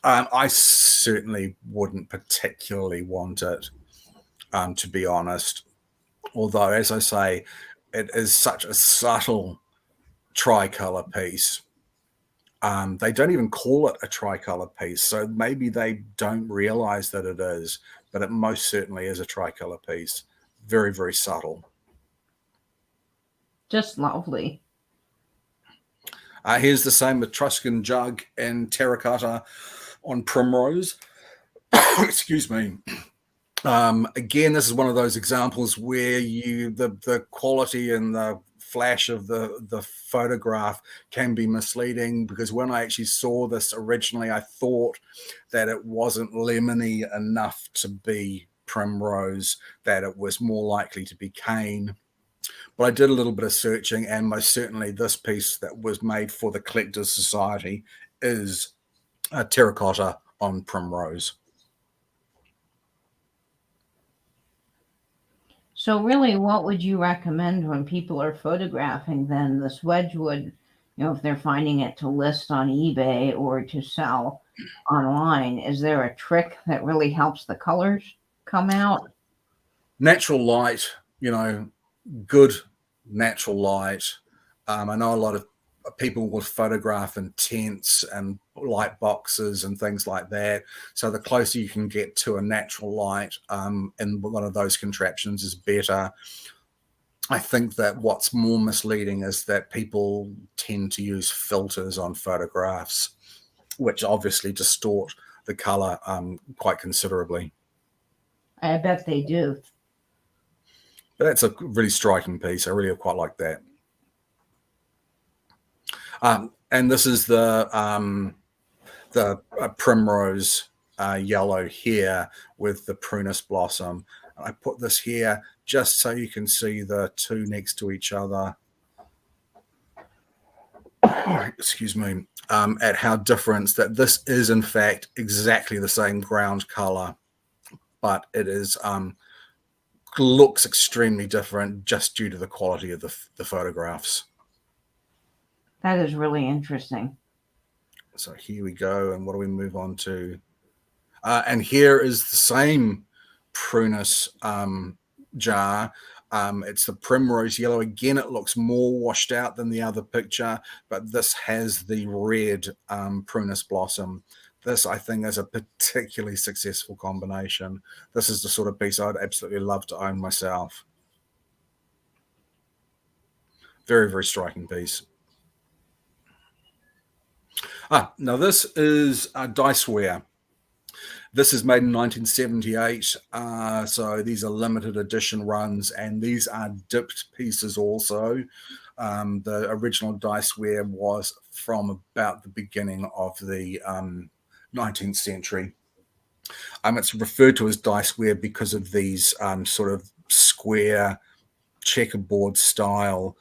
I certainly wouldn't particularly want it, to be honest. Although, as I say, it is such a subtle tricolor piece. They don't even call it a tricolor piece, so maybe they don't realize that it is, but it most certainly is a tricolor piece. Very, very subtle. Just lovely. Here's the same Etruscan jug in terracotta on Primrose. Excuse me. Again, this is one of those examples where the quality and the flash of the photograph can be misleading, because when I actually saw this originally, I thought that it wasn't lemony enough to be Primrose, that it was more likely to be cane. But I did a little bit of searching, and most certainly this piece that was made for the Collectors Society is a terracotta on Primrose. So really, what would you recommend when people are photographing then this Wedgwood? if they're finding it to list on eBay or to sell online, is there a trick that really helps the colors come out? Natural light, good natural light. I know a lot of people will photograph in tents and light boxes and things like that. So the closer you can get to a natural light in one of those contraptions is better. I think that what's more misleading is that people tend to use filters on photographs, which obviously distort the color quite considerably. I bet they do. But that's a really striking piece. I really quite like that. And this is the primrose yellow here with the prunus blossom. I put this here just so you can see the two next to each other. Excuse me. At how different that this is, in fact, exactly the same ground color, but it is looks extremely different just due to the quality of the photographs. That is really interesting. So here we go. And what do we move on to? And here is the same prunus jar. It's the primrose yellow. Again, it looks more washed out than the other picture, but this has the red prunus blossom. This, I think, is a particularly successful combination. This is the sort of piece I'd absolutely love to own myself. Very, very striking piece. Now this is diceware. This is made in 1978, so these are limited edition runs, and these are dipped pieces also. The original diceware was from about the beginning of the 19th century. It's referred to as diceware because of these sort of square checkerboard style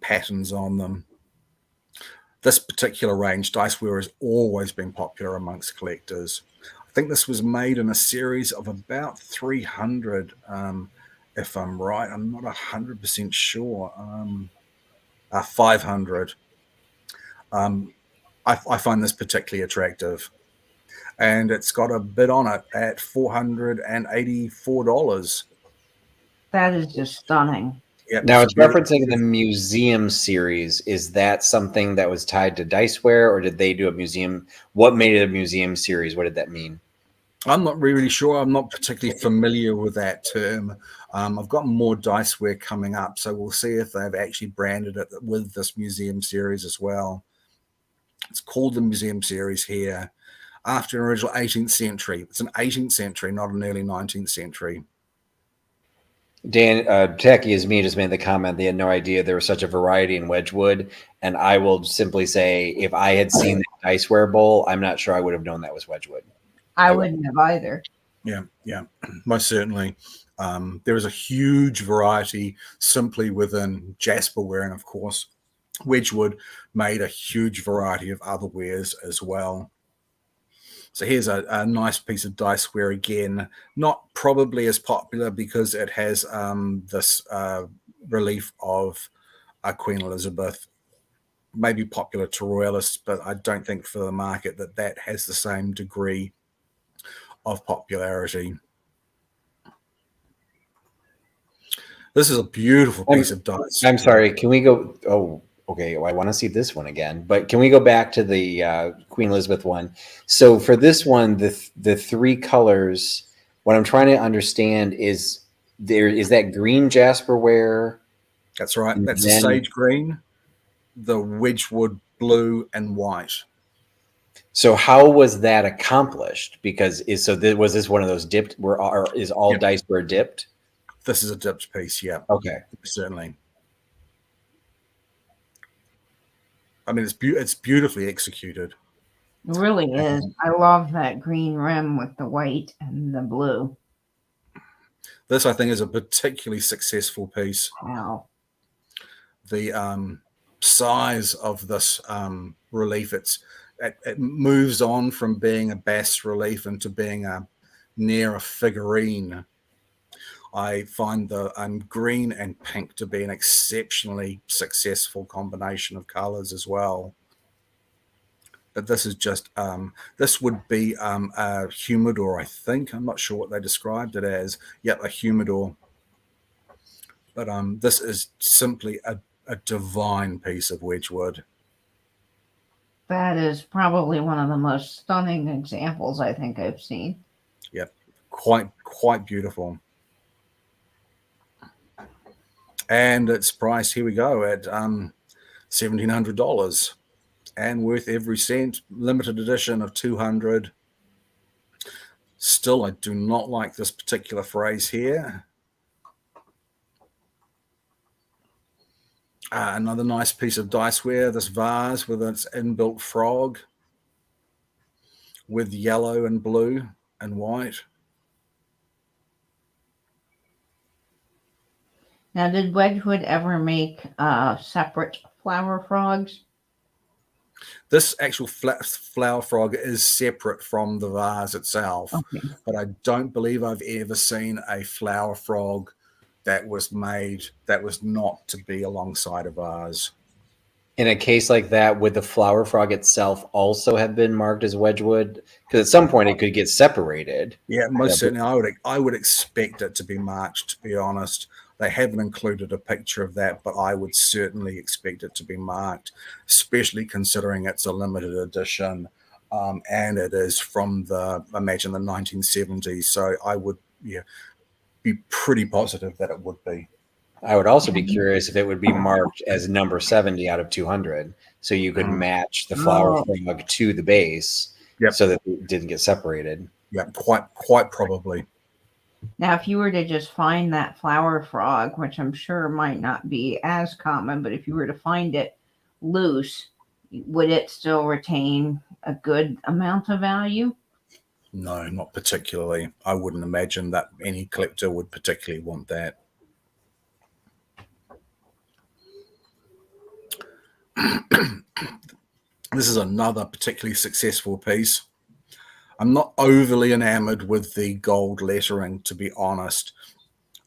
patterns on them. This particular range, diceware, has always been popular amongst collectors. I think this was made in a series of about 300, if I'm right. I'm not 100% sure. 500. I find this particularly attractive. And it's got a bid on it at $484. That is just stunning. Yep, now it's referencing the museum series. Is that something that was tied to diceware, or did they do a museum? What made it a museum series? What did that mean? I'm not really sure. I'm not particularly familiar with that term. I've got more diceware coming up, so we'll see if they've actually branded it with this museum series as well. It's called the museum series here, after an original 18th century. It's an 18th century, not an early 19th century. Dan, Techie as me just made the comment they had no idea there was such a variety in Wedgwood. And I will simply say, if I had seen the diceware bowl, I'm not sure I would have known that was Wedgwood. I wouldn't have either. Yeah, most certainly. There is a huge variety simply within Jasperware, and of course, Wedgwood made a huge variety of other wares as well. So here's a nice piece of diceware again, not probably as popular because it has this relief of Queen Elizabeth, maybe popular to royalists, but I don't think for the market that has the same degree of popularity. This is a beautiful piece of dice. I'm sorry, can we go? Oh, okay. Well, I want to see this one again, but can we go back to the Queen Elizabeth one? So for this one, the three colors, what I'm trying to understand is that green Jasperware. That's right. That's the sage green, the Wedgwood blue, and white. So how was that accomplished? Because was this one of those dipped? Is all diceware dipped? This is a dipped piece, yeah. Okay, certainly. I mean, it's beautifully executed. It really is. I love that green rim with the white and the blue. This, I think, is a particularly successful piece. Wow. The size of this relief, it moves on from being a bas relief into being near a figurine. I find the green and pink to be an exceptionally successful combination of colors as well. But this is just, this would be a humidor, I think. I'm not sure what they described it as. Yep, a humidor. But this is simply a divine piece of Wedgwood. That is probably one of the most stunning examples I think I've seen. Yep, quite beautiful. And its price, here we go, at $1,700 and worth every cent. Limited edition of 200. Still, I do not like this particular phrase here. Another nice piece of diceware, this vase with its inbuilt frog with yellow and blue and white. Now, did Wedgwood ever make separate flower frogs? This actual flower frog is separate from the vase itself, Okay. but I don't believe I've ever seen a flower frog that was made that was not to be alongside a vase. In a case like that, would the flower frog itself also have been marked as Wedgwood? Because at some point it could get separated. Yeah, most certainly. I would expect it to be marked, to be honest. They haven't included a picture of that, but I would certainly expect it to be marked, especially considering it's a limited edition, and it is from imagine the 1970s. So I would, be pretty positive that it would be. I would also be curious if it would be marked as number 70 out of 200, so you could match the flower frog to the base, so that it didn't get separated. Yeah, quite probably. Now, if you were to just find that flower frog, which I'm sure might not be as common, but if you were to find it loose, would it still retain a good amount of value? No, not particularly. I wouldn't imagine that any collector would particularly want that. This is another particularly successful piece. I'm not overly enamored with the gold lettering, to be honest.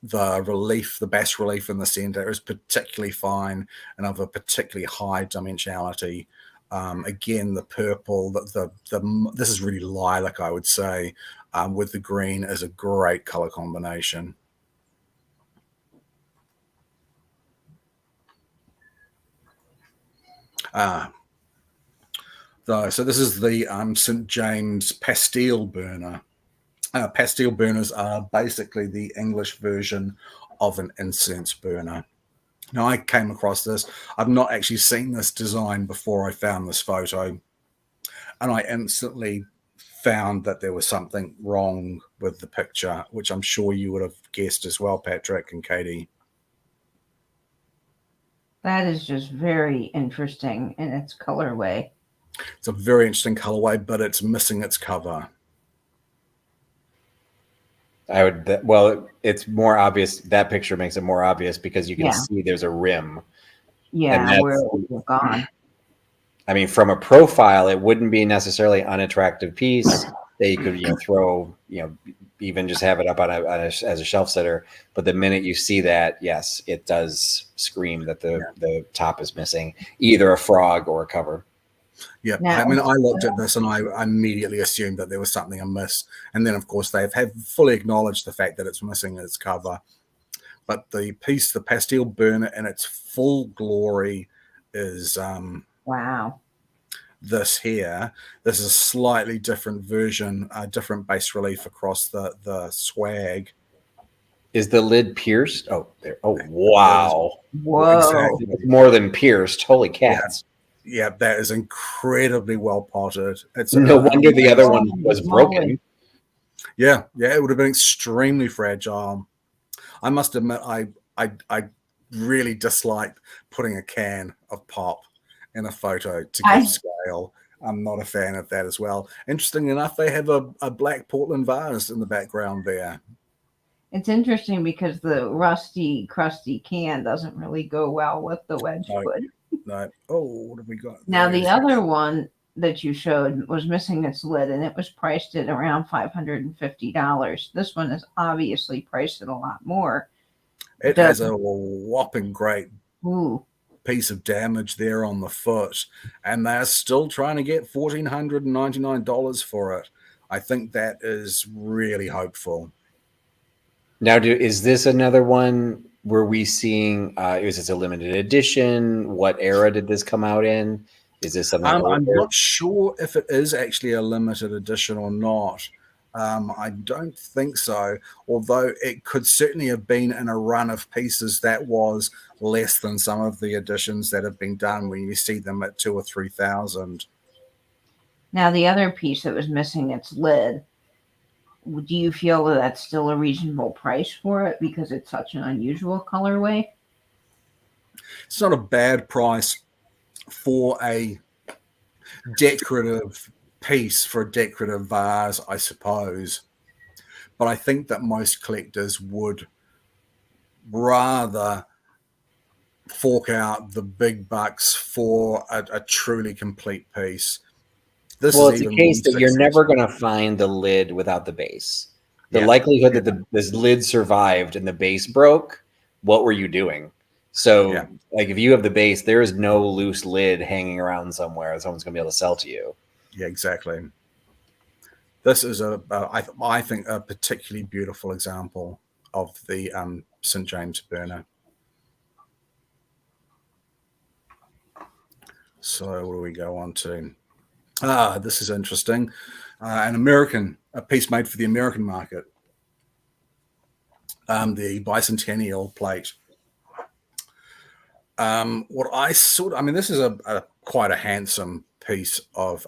The relief, the bas relief in the center is particularly fine and of a particularly high dimensionality. Again, the purple, this is really lilac, I would say, with the green is a great color combination. So this is the St. James Pastille burner. Pastille burners are basically the English version of an incense burner. Now, I came across this. I've not actually seen this design before I found this photo, and I instantly found that there was something wrong with the picture, which I'm sure you would have guessed as well, Patrick and Caddie. That is just very interesting in its colorway. It's a very interesting colorway, but it's missing its cover. It's more obvious. That picture makes it more obvious because you can see there's a rim. Yeah, where it's gone. I mean, from a profile, it wouldn't be necessarily an unattractive piece that you could, throw, even just have it up as a shelf sitter. But the minute you see that, yes, it does scream that the top is missing, either a frog or a cover. Yeah, I mean, I looked at this and I immediately assumed that there was something amiss. And then, of course, they have fully acknowledged the fact that it's missing its cover. But the piece, the Pastille burner in its full glory is wow. This here. This is a slightly different version, a different bas relief across the swag. Is the lid pierced? Oh, there. Oh, wow. Whoa. Exactly. It's more than pierced. Holy cats. Yeah, that is incredibly well potted. It's no wonder the other one was broken. Yeah, it would have been extremely fragile. I must admit, I really disliked putting a can of pop in a photo to give scale. I'm not a fan of that as well. Interesting enough, they have a black Portland Vars in the background there. It's interesting because the rusty, crusty can doesn't really go well with the Wedgwood. No. Oh, what have we got? Now, the other one that you showed was missing its lid, and it was priced at around $550. This one is obviously priced at a lot more. It has a whopping great Ooh. piece of damage there on the foot, and they're still trying to get $1,499 for it. I think that is really hopeful. Now, is this another one were we seeing? Is this a limited edition? What era did this come out in? Is this something? I'm not sure if it is actually a limited edition or not. I don't think so, although it could certainly have been in a run of pieces that was less than some of the editions that have been done when you see them at 2,000 or 3,000. Now, the other piece that was missing its lid, do you feel that that's still a reasonable price for it because it's such an unusual colorway? It's not a bad price for a decorative piece, for a decorative vase, I suppose. But I think that most collectors would rather fork out the big bucks for a truly complete piece. It's a case that you're never going to find the lid without the base. The likelihood that this lid survived and the base broke, what were you doing? So, like, if you have the base, there is no loose lid hanging around somewhere that someone's going to be able to sell to you. Yeah, exactly. This is I think, a particularly beautiful example of the St. James burner. So, what do we go on to? This is interesting. A piece made for the American market. The Bicentennial Plate. This is quite a handsome piece of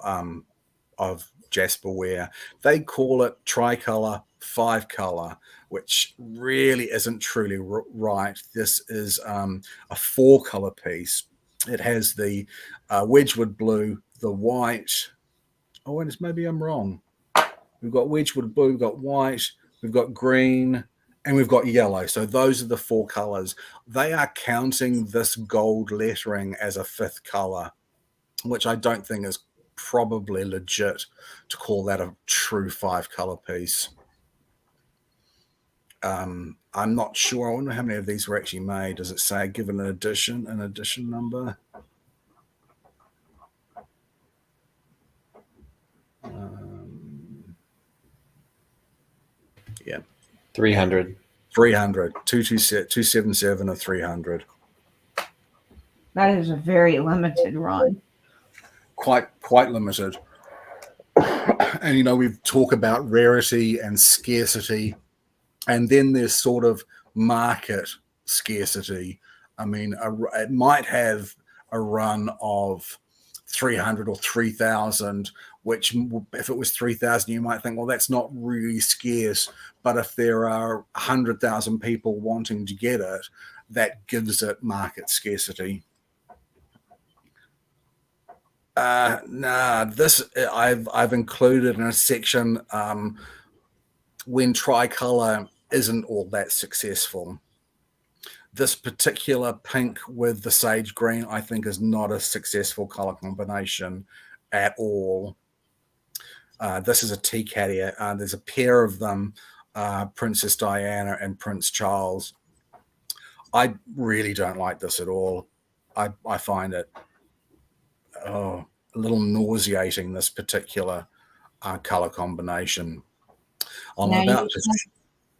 Jasperware. They call it tricolor, 5-color, which really isn't truly right. This is a 4-color piece. It has the Wedgwood blue, the white. Oh, and maybe I'm wrong. We've got Wedgwood blue, we've got white, we've got green, and we've got yellow. So those are the 4 colors. They are counting this gold lettering as a 5th color, which I don't think is probably legit to call that a true 5-color piece. I'm not sure. I wonder how many of these were actually made. Does it say given an edition number? Yeah. 300. 300. 277 or 300. That is a very limited run. Quite limited. And, we talk about rarity and scarcity. And then there's sort of market scarcity. I mean, it might have a run of 300 or 3,000, which if it was 3,000, you might think, well, that's not really scarce. But if there are 100,000 people wanting to get it, that gives it market scarcity. This I've included in a section when tricolor isn't all that successful. This particular pink with the sage green, I think, is not a successful color combination at all. This is a tea caddy. There's a pair of them, Princess Diana and Prince Charles. I really don't like this at all. I find it a little nauseating, this particular color combination.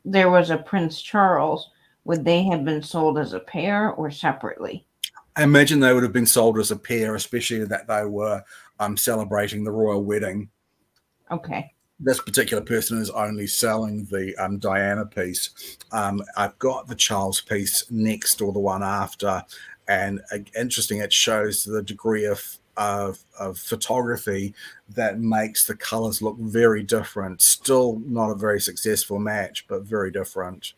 There was a Prince Charles. Would they have been sold as a pair or separately? I imagine they would have been sold as a pair, especially that they were celebrating the royal wedding. Okay. This particular person is only selling the Diana piece. I've got the Charles piece next, or the one after, and interesting, it shows the degree of photography that makes the colors look very different. Still not a very successful match, but very different.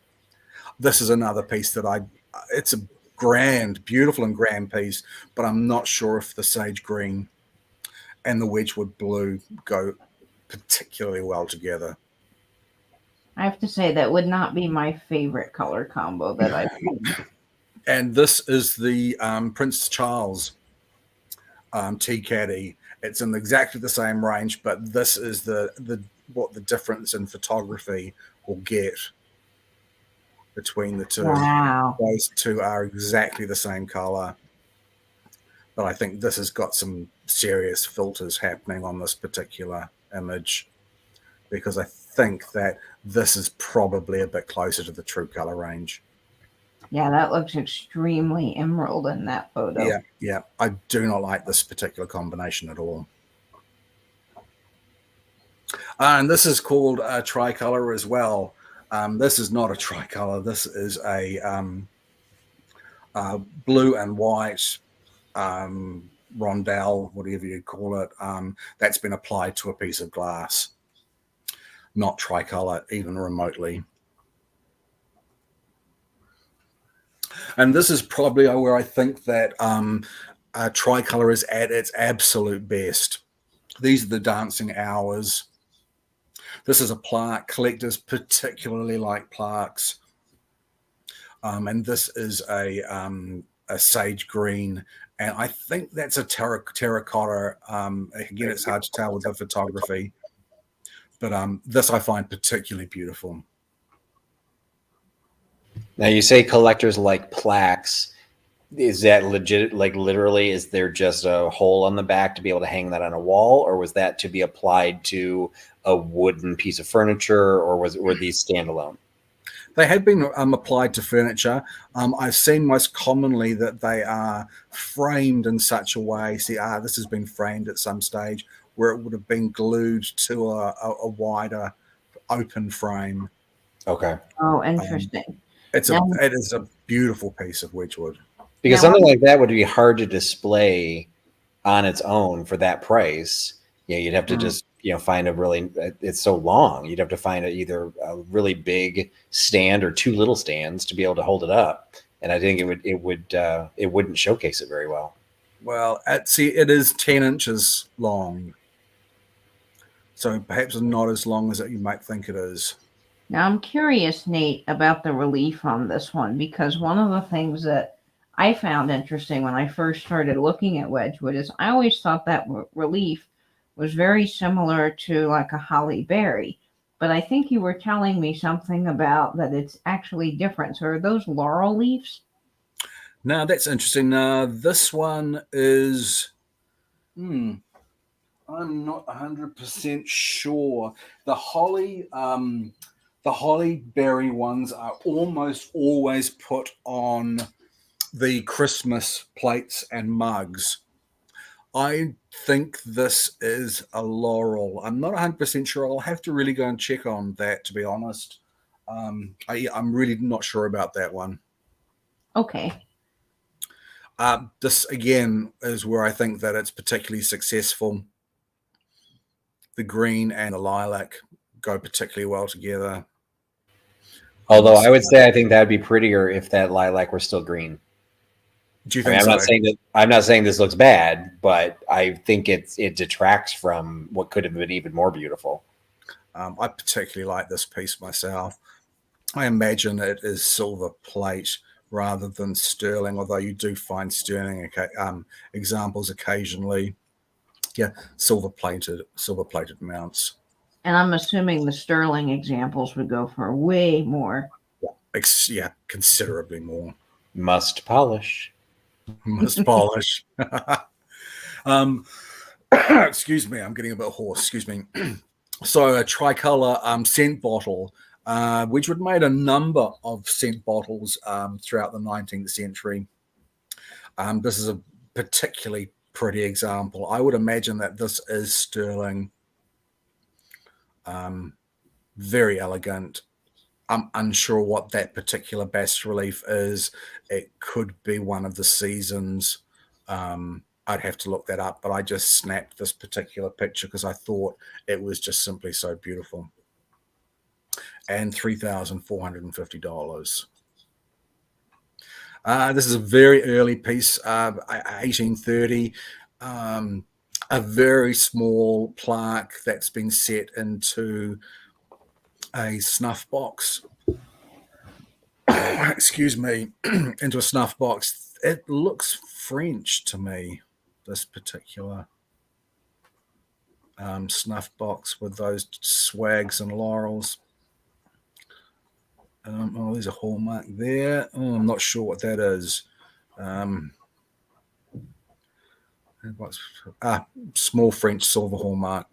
This is another piece that it's a beautiful and grand piece, but I'm not sure if the sage green and the Wedgwood blue go particularly well together. I have to say that would not be my favorite color combo that I've seen. And this is the Prince Charles. tea caddy. It's in exactly the same range, but this is what the difference in photography will get between the two. Wow. Those two are exactly the same color, but I think this has got some serious filters happening on this particular image, because I think that this is probably a bit closer to the true color range. Yeah, that looks extremely emerald in that photo. Yeah. I do not like this particular combination at all. And this is called a tricolor as well. This is not a tricolor. This is a blue and white rondelle, whatever you call it, that's been applied to a piece of glass. Not tricolor, even remotely. And this is probably where I think that tricolor is at its absolute best. These are the dancing hours. This is a plaque. Collectors particularly like plaques. And this is a sage green. And I think that's a terracotta. Again, it's hard to tell with the photography. But this I find particularly beautiful. Now, you say collectors like plaques. Is that legit? Like, literally, is there just a hole on the back to be able to hang that on a wall, or was that to be applied to a wooden piece of furniture, or were these standalone? They have been applied to furniture. I've seen most commonly that they are framed in such a way. See, this has been framed at some stage where it would have been glued to a wider open frame. Okay. Oh, interesting. It is a beautiful piece of Wedgwood. Because something like that would be hard to display on its own for that price. You'd have to just find a really. It's so long. You'd have to find either a really big stand or two little stands to be able to hold it up. And I think it wouldn't showcase it very well. Well, it is 10 inches long, so perhaps not as long as you might think it is. Now, I'm curious, Nate, about the relief on this one, because one of the things that I found interesting when I first started looking at Wedgwood is I always thought that relief was very similar to like a holly berry. But I think you were telling me something about that it's actually different. So are those laurel leaves? Now, that's interesting. This one is... I'm not 100% sure. The holly berry ones are almost always put on the Christmas plates and mugs. I think this is a laurel. I'm not 100% sure. I'll have to really go and check on that, to be honest. I'm really not sure about that one. Okay. This, again, is where I think that it's particularly successful. The green and the lilac go particularly well together. Although I would say I think that'd be prettier if that lilac were still green. Do you think so? I'm not saying this looks bad, but I think it detracts from what could have been even more beautiful. I particularly like this piece myself. I imagine it is silver plate rather than sterling, although you do find sterling examples occasionally. Yeah, silver plated mounts. And I'm assuming the sterling examples would go for way more. Yeah, considerably more. Must polish. Must polish. Excuse me, I'm getting a bit hoarse. Excuse me. So a tricolor scent bottle. Wedgwood made a number of scent bottles throughout the 19th century. This is a particularly pretty example. I would imagine that this is sterling. Very elegant. I'm unsure what that particular bas relief is. It could be one of the seasons. I'd have to look that up, but I just snapped this particular picture because I thought it was just simply so beautiful. And $3,450. This is a very early piece, 1830. A very small plaque that's been set into a snuff box. Excuse me, into a snuff box. It looks French to me, this particular snuff box with those swags and laurels. Oh, there's a hallmark there. Oh, I'm not sure what that is. Small French silver hallmark.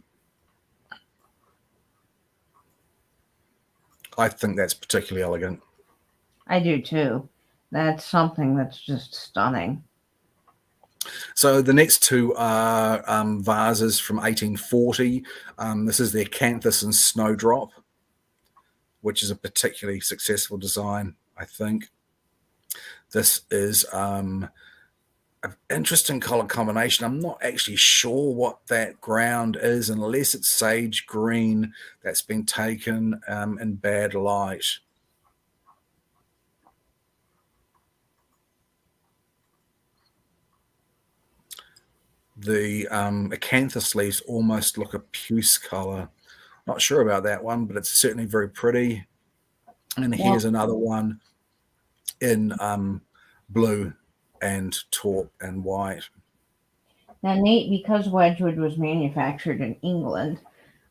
I think that's particularly elegant. I do too. That's something that's just stunning. So the next two are vases from 1840. This is their Canthus and Snowdrop, which is a particularly successful design, I think. This is an interesting color combination. I'm not actually sure what that ground is, unless it's sage green that's been taken in bad light. The acanthus leaves almost look a puce color. Not sure about that one, but it's certainly very pretty. And here's another one in blue and taupe and white. Now, Nate, because Wedgwood was manufactured in England,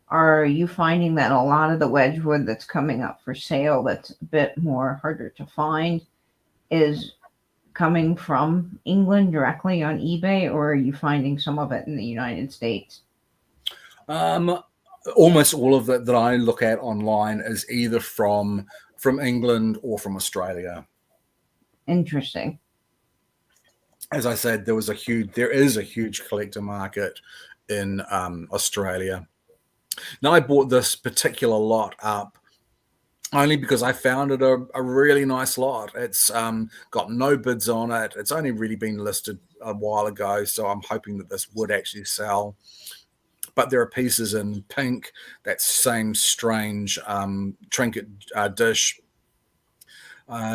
are you finding that a lot of the Wedgwood that's coming up for sale that's a bit more harder to find is coming from England directly on eBay, or are you finding some of it in the United States? Almost all of it that I look at online is either from England or from Australia. Interesting. As I said, there is a huge collector market in Australia. Now, I bought this particular lot up only because I found it a really nice lot. It's got no bids on it. It's only really been listed a while ago, so I'm hoping that this would actually sell. But there are pieces in pink, that same strange trinket dish.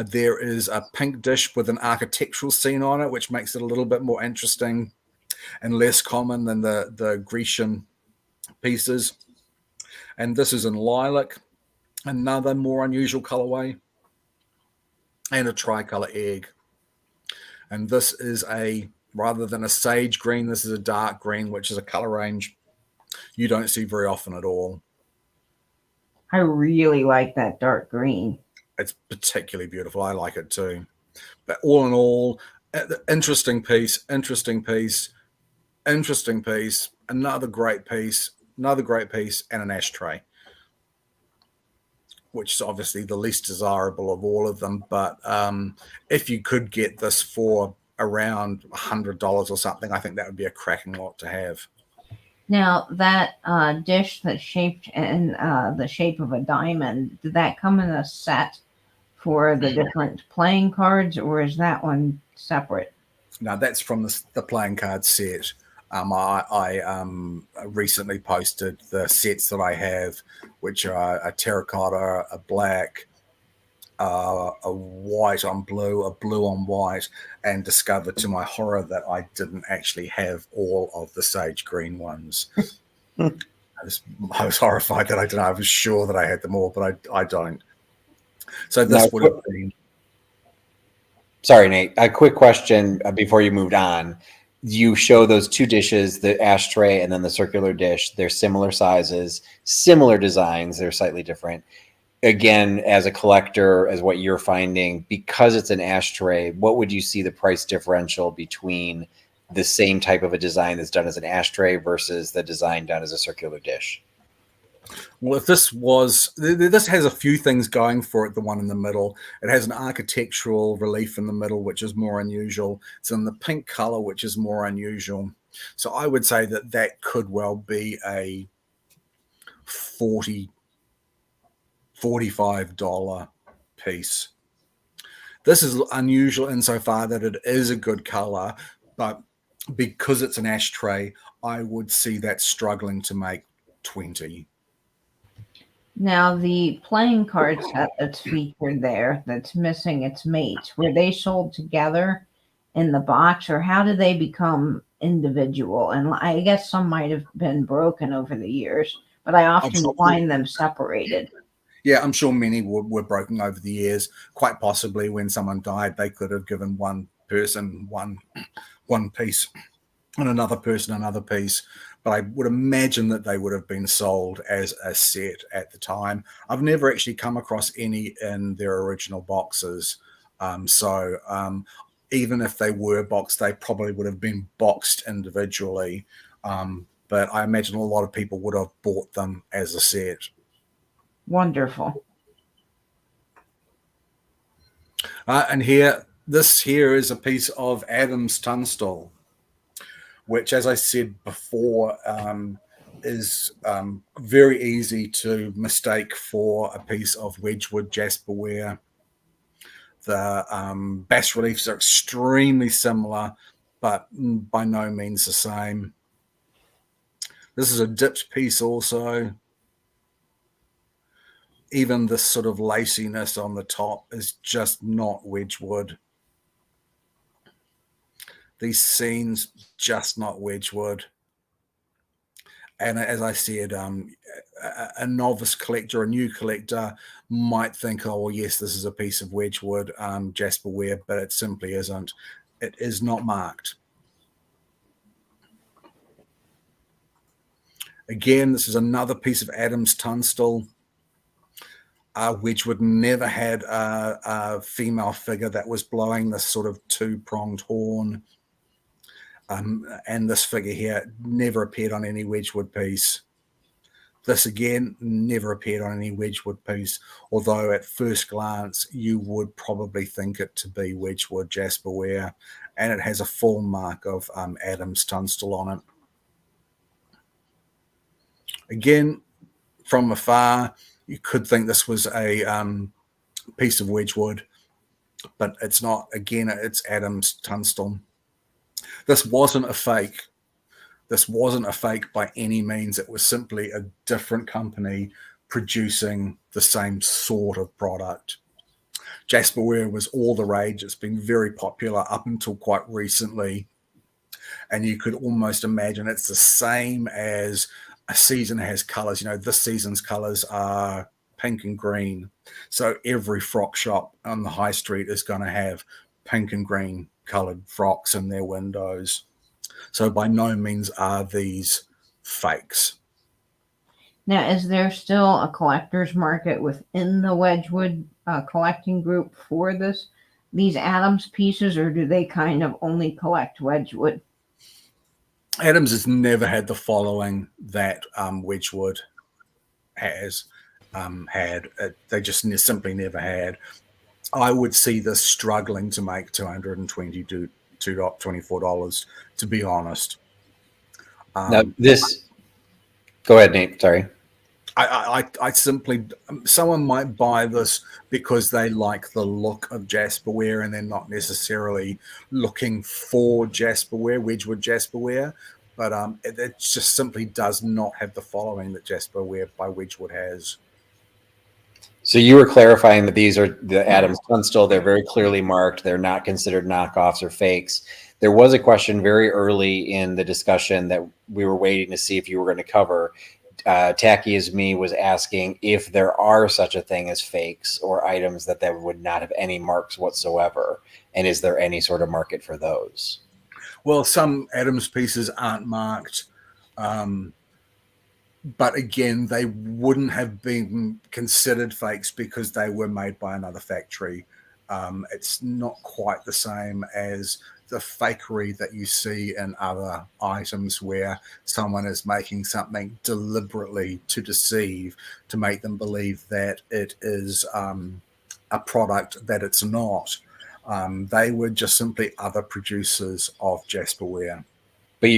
There is a pink dish with an architectural scene on it, which makes it a little bit more interesting and less common than the Grecian pieces. And this is in lilac, another more unusual colorway, and a tricolor egg. And this is rather than a sage green, this is a dark green, which is a color range you don't see very often at all. I really like that dark green. It's particularly beautiful. I like it too. But all in all, interesting piece, another great piece, and an ashtray, which is obviously the least desirable of all of them. But if you could get this for around $100 or something, I think that would be a cracking lot to have. Now, that dish that's shaped in the shape of a diamond, did that come in a set for the different playing cards, or is that one separate? No, that's from the playing card set. I recently posted the sets that I have, which are a terracotta, a black, a white on blue, a blue on white, and discovered to my horror that I didn't actually have all of the sage green ones. I was horrified that I didn't. I was sure that I had them all, but I don't. So this would have been. Sorry, Nate. A quick question before you moved on. You show those two dishes, the ashtray and then the circular dish. They're similar sizes, similar designs. They're slightly different. Again, as a collector, as what you're finding, because it's an ashtray, what would you see the price differential between the same type of a design that's done as an ashtray versus the design done as a circular dish? Well, if this has a few things going for it, the one in the middle. It has an architectural relief in the middle, which is more unusual. It's in the pink color, which is more unusual. So I would say that could well be a $45 piece. This is unusual insofar that it is a good color, but because it's an ashtray, I would see that struggling to make 20. Now, the playing card set that's featured there, that's missing its mate, were they sold together in the box, or how did they become individual? And I guess some might have been broken over the years, but I often find them separated. Yeah, I'm sure many were broken over the years. Quite possibly when someone died, they could have given one person one piece. and another person another piece. But I would imagine that they would have been sold as a set at the time. I've never actually come across any in their original boxes. So even if they were boxed, they probably would have been boxed individually. But I imagine a lot of people would have bought them as a set. Wonderful. And this here is a piece of Adam's Tunstall, which, as I said before, is very easy to mistake for a piece of Wedgwood Jasperware. The bas reliefs are extremely similar, but by no means the same. This is a dipped piece also. Even this sort of laciness on the top is just not Wedgwood. These scenes, just not Wedgwood. And as I said, a novice collector, a new collector might think, oh, well, yes, this is a piece of Wedgwood Jasperware, but it simply isn't. It is not marked. Again, this is another piece of Adam's Tunstall. Wedgwood never had a female figure that was blowing this sort of two-pronged horn. And this figure here never appeared on any Wedgwood piece. This, again, never appeared on any Wedgwood piece, although at first glance you would probably think it to be Wedgwood Jasperware, and it has a full mark of Adam's Tunstall on it. Again, from afar, you could think this was a piece of Wedgwood, but it's not. Again, it's Adam's Tunstall. This wasn't a fake. This wasn't a fake by any means. It was simply a different company producing the same sort of product. Jasperware was all the rage. It's been very popular up until quite recently. And you could almost imagine it's the same as a season has colors. You know, this season's colors are pink and green. So every frock shop on the high street is going to have pink and green colored frocks in their windows. So by no means are these fakes. Now, is there still a collector's market within the Wedgwood collecting group for these Adams pieces, or do they kind of only collect Wedgwood? Adams has never had the following that Wedgwood has had. They just simply never had. I would see this struggling to make $222, $24, to be honest. Now this, go ahead, Nate. Sorry. I simply, someone might buy this because they like the look of Jasperware and they're not necessarily looking for Jasperware, Wedgwood Jasperware, but it just simply does not have the following that Jasperware by Wedgwood has. So you were clarifying that these are the Adams Tunstall. They're very clearly marked. They're not considered knockoffs or fakes. There was a question very early in the discussion that we were waiting to see if you were going to cover. Tacky as me was asking if there are such a thing as fakes or items that would not have any marks whatsoever. And is there any sort of market for those? Well, some Adams pieces aren't marked. But again, they wouldn't have been considered fakes because they were made by another factory. It's not quite the same as the fakery that you see in other items where someone is making something deliberately to deceive, to make them believe that it is a product that it's not. They were just simply other producers of Jasperware. But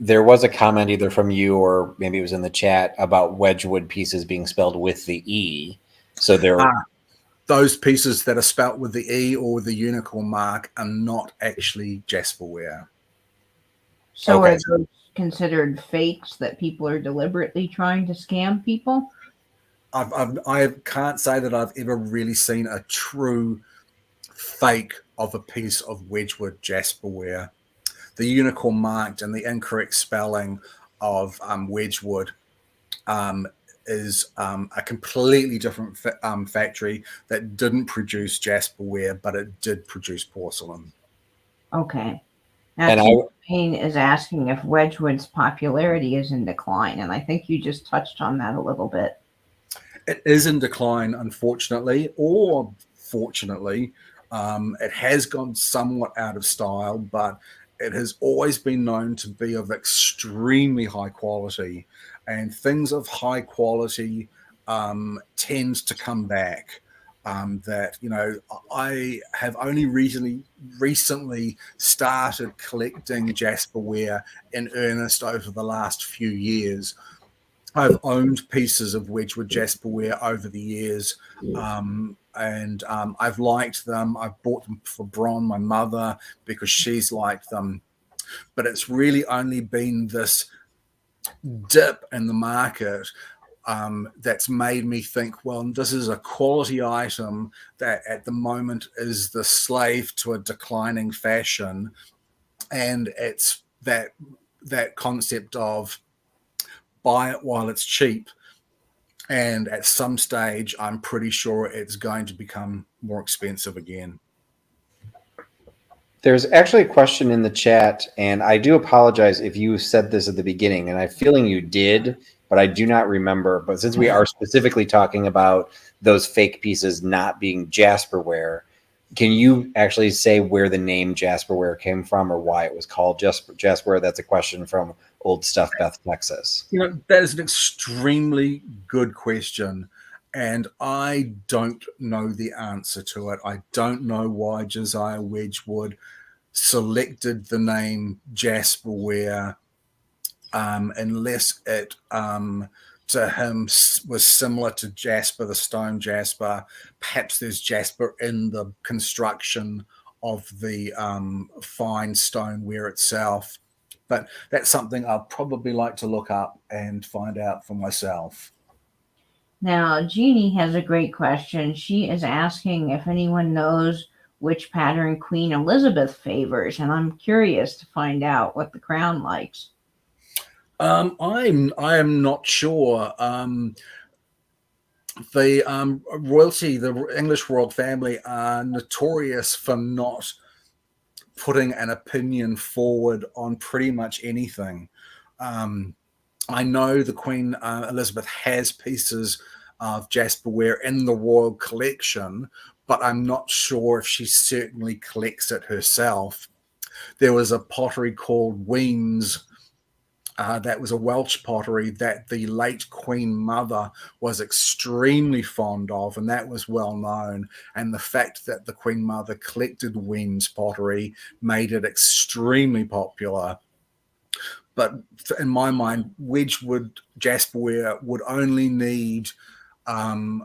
there was a comment either from you or maybe it was in the chat about Wedgwood pieces being spelled with the E. So those pieces that are spelt with the E or the unicorn mark are not actually Jasperware. So okay. Are those considered fakes that people are deliberately trying to scam people? I can't say that I've ever really seen a true fake of a piece of Wedgwood Jasperware. The unicorn marked and the incorrect spelling of Wedgwood is a completely different factory that didn't produce Jasperware, but it did produce porcelain. Okay. Now, And Tim Payne is asking if Wedgwood's popularity is in decline, and I think you just touched on that a little bit. It is in decline, unfortunately, or fortunately. It has gone somewhat out of style, but it has always been known to be of extremely high quality, and things of high quality tend to come back. I have only recently started collecting Jasperware in earnest over the last few years. I've owned pieces of Wedgwood Jasperware over the years, and I've liked them. I've bought them for Bron, my mother, because she's liked them. But it's really only been this dip in the market that's made me think, well, this is a quality item that at the moment is the slave to a declining fashion. And it's that concept of buy it while it's cheap. And at some stage, I'm pretty sure it's going to become more expensive again. there's actually a question in the chat, and I do apologize if you said this at the beginning, and I'm feeling you did, but I do not remember. But since we are specifically talking about those fake pieces not being Jasperware, can you actually say where the name Jasperware came from or why it was called Jasperware? That's a question from Old Stuff Beth, Texas. That is an extremely good question. And I don't know the answer to it. I don't know why Josiah Wedgwood selected the name Jasperware, unless it to him was similar to Jasper, the stone Jasper. Perhaps there's Jasper in the construction of the fine stoneware itself. But that's something I'll probably like to look up and find out for myself. Now, Jeannie has a great question. She is asking if anyone knows which pattern Queen Elizabeth favors, and I'm curious to find out what the crown likes. I am not sure. The royalty, the English royal family, are notorious for not putting an opinion forward on pretty much anything. I know the Queen Elizabeth has pieces of Jasperware in the royal collection, but I'm not sure if she certainly collects it herself. There was a pottery called Weems. That was a Welsh pottery that the late Queen Mother was extremely fond of, and that was well known. And the fact that the Queen Mother collected Weems pottery made it extremely popular. But in my mind, Wedgwood Jasperware would only need, and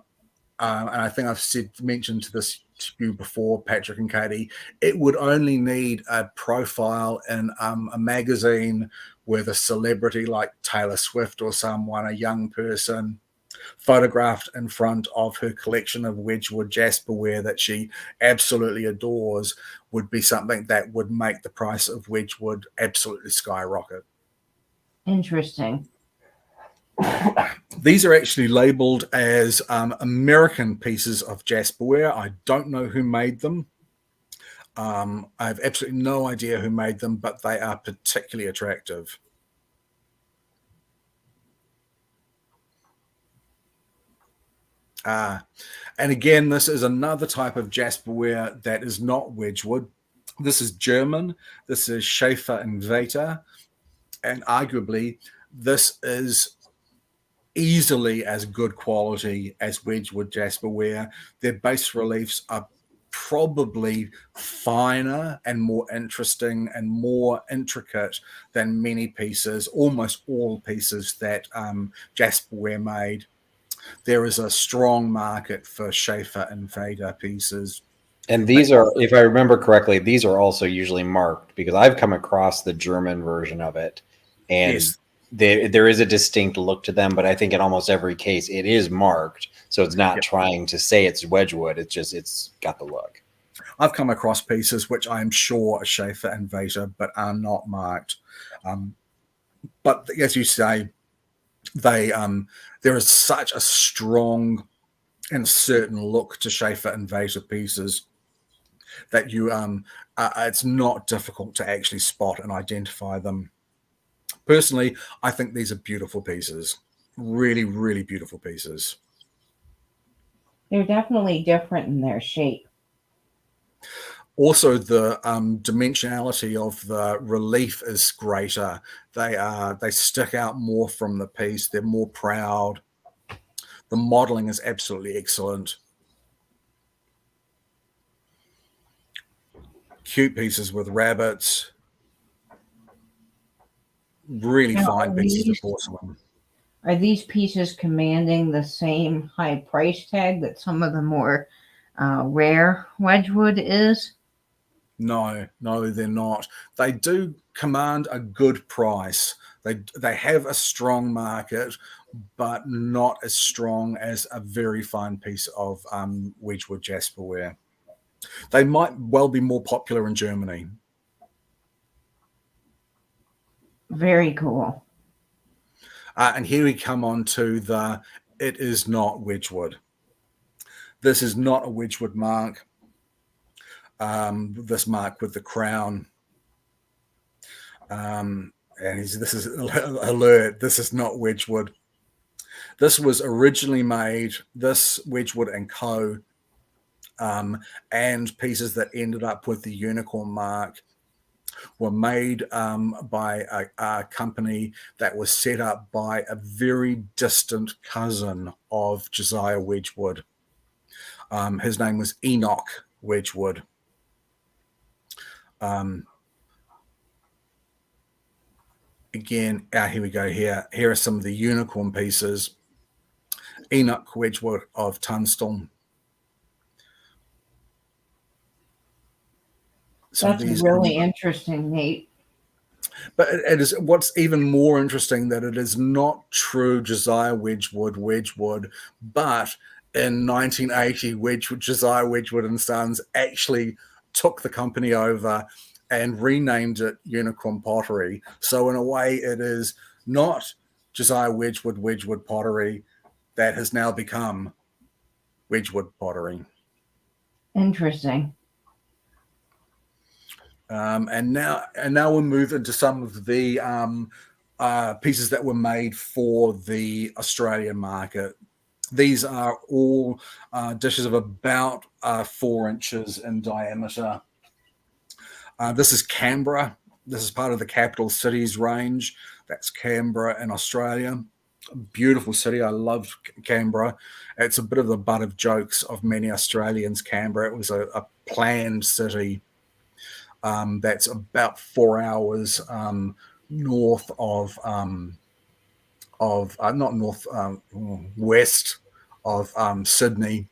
I think I've mentioned this to you before, Patrick and Caddie, it would only need a profile in a magazine with a celebrity like Taylor Swift or someone, a young person, photographed in front of her collection of Wedgwood Jasperware that she absolutely adores, would be something that would make the price of Wedgwood absolutely skyrocket. Interesting. These are actually labeled as American pieces of Jasperware. I don't know who made them. I have absolutely no idea who made them, but they are particularly attractive. And again, this is another type of Jasperware that is not Wedgwood. This is German. This is Schaefer and Vater. And arguably, this is easily as good quality as Wedgwood Jasperware. Their bas reliefs are probably finer and more interesting and more intricate than many pieces, almost all pieces that Jasperware made. There is a strong market for Schaefer and Vater pieces. And these are, if I remember correctly, these are also usually marked, because I've come across the German version of it, and Yes. there is a distinct look to them, but I think in almost every case it is marked, so it's not trying to say it's Wedgwood. It's got the look. I've come across pieces which I'm sure are Schaefer and Vater, but are not marked. But as you say, there is such a strong and certain look to Schaefer and Vater pieces. that you it's not difficult to actually spot and identify them. Personally, I think these are beautiful pieces. Really, really beautiful pieces. They're definitely different in their shape. Also, the dimensionality of the relief is greater. They stick out more from the piece. They're more proud. The modeling is absolutely excellent. Cute pieces with rabbits. Really fine pieces of porcelain. Are these pieces commanding the same high price tag that some of the more rare Wedgwood is? No, they're not. They do command a good price. They have a strong market, but not as strong as a very fine piece of Wedgwood Jasperware. They might well be more popular in Germany. Very cool. And here we come on to it is not Wedgwood. This is not a Wedgwood mark. This mark with the crown. And this is alert. This is not Wedgwood. This was originally made, this Wedgwood and Co. And pieces that ended up with the unicorn mark were made by a company that was set up by a very distant cousin of Josiah Wedgwood. His name was Enoch Wedgwood. Again, here we go. Here are some of the unicorn pieces. Enoch Wedgwood of Tunstall. That's really interesting, Nate. But it is what's even more interesting that it is not true Josiah Wedgwood, but in 1980, Josiah Wedgwood and Sons actually took the company over and renamed it Unicorn Pottery. So in a way, it is not Josiah Wedgwood Pottery that has now become Wedgwood Pottery. Interesting. And now we'll move into some of the pieces that were made for the Australian market. These are all dishes of about 4 inches in diameter. This is Canberra. This is part of the capital cities range. That's Canberra in Australia. Beautiful city. I love Canberra. It's a bit of the butt of jokes of many Australians, Canberra. It was a planned city. That's about 4 hours north of west of Sydney.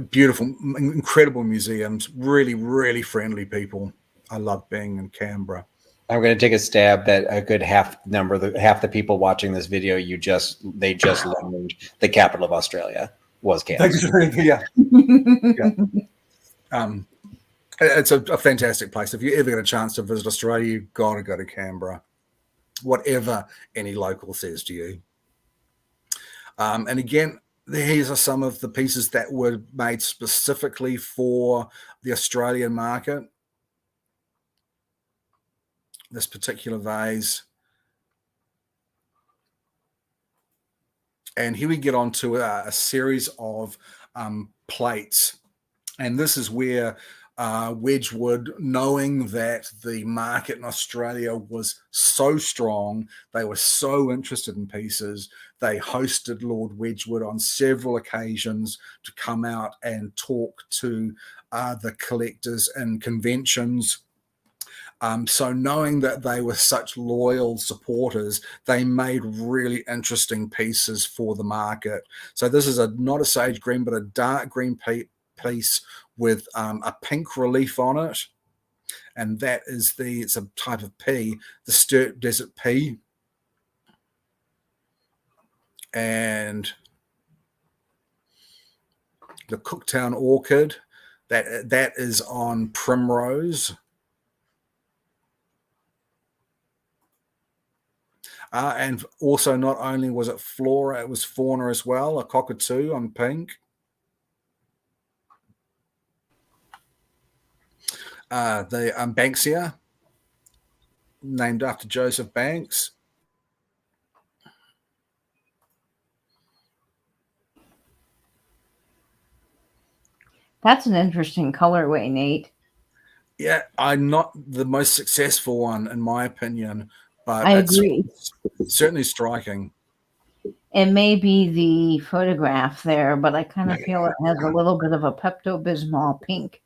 Beautiful, incredible museums. Really, really friendly people. I love being in Canberra. I'm going to take a stab that a good half the people watching this video they just learned the capital of Australia was Canberra. Yeah. It's a fantastic place. If you ever get a chance to visit Australia, you've got to go to Canberra, whatever any local says to you. And again, these are some of the pieces that were made specifically for the Australian market. This particular vase. And here we get on to a series of plates. And this is where Wedgwood, knowing that the market in Australia was so strong, they were so interested in pieces, they hosted Lord Wedgwood on several occasions to come out and talk to the collectors in conventions. So knowing that they were such loyal supporters, they made really interesting pieces for the market. So this is not a sage green, but a dark green piece with a pink relief on it. And that is it's a type of pea, the Sturt Desert pea. And the Cooktown orchid, that is on Primrose. And also not only was it flora, it was fauna as well, a cockatoo on pink. The Banksia, named after Joseph Banks. That's an interesting colorway, Nate. Yeah, I'm not the most successful one, in my opinion, but I it's agree. certainly striking. It may be the photograph there, but I kind of feel it has a little bit of a Pepto-Bismol pink.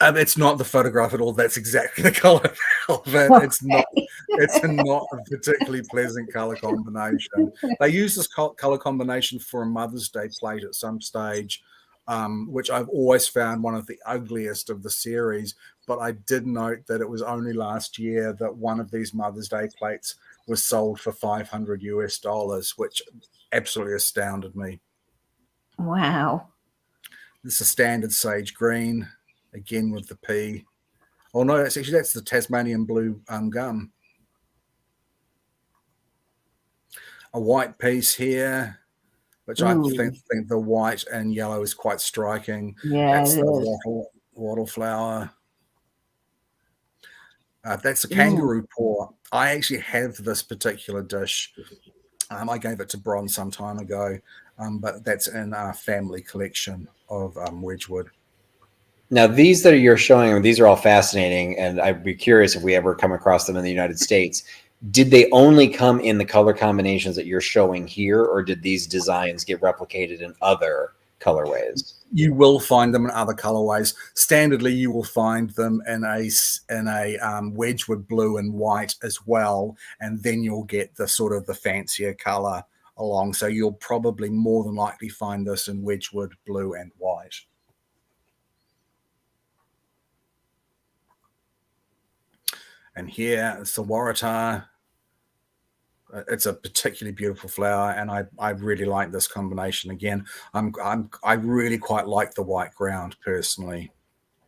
It's not the photograph at all. That's exactly the color of it. Okay. It's not a particularly pleasant color combination. They use this color combination for a Mother's Day plate at some stage, which I've always found one of the ugliest of the series. But I did note that it was only last year that one of these Mother's Day plates was sold for $500 US, which absolutely astounded me. Wow. This is a standard sage green, again with the P. Oh no, that's the Tasmanian blue gum. A white piece here, which I think the white and yellow is quite striking. Yeah, that's the wattle flower. That's a kangaroo paw. I actually have this particular dish. I gave it to Bron some time ago, but that's in our family collection of Wedgwood. Now, these that you're showing, these are all fascinating, and I'd be curious if we ever come across them in the United States. Did they only come in the color combinations that you're showing here, or did these designs get replicated in other colorways? You will find them in other colorways. Standardly, you will find them in a Wedgwood blue and white as well, and then you'll get the sort of the fancier color along. So you'll probably more than likely find this in Wedgwood blue and white. And here it's the Waratah. It's a particularly beautiful flower, and I really like this combination. Again, I really quite like the white ground personally.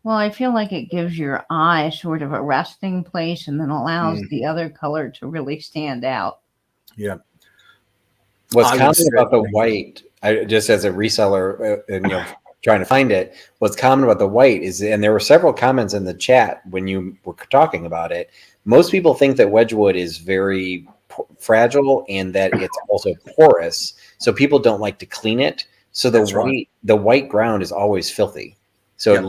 Well, I feel like it gives your eye sort of a resting place and then allows the other color to really stand out. Yeah. What's common about the white, just as a reseller, and trying to find it, what's common about the white is, and there were several comments in the chat when you were talking about it, most people think that Wedgwood is very fragile and that it's also porous, so people don't like to clean it. So the white ground is always filthy. So it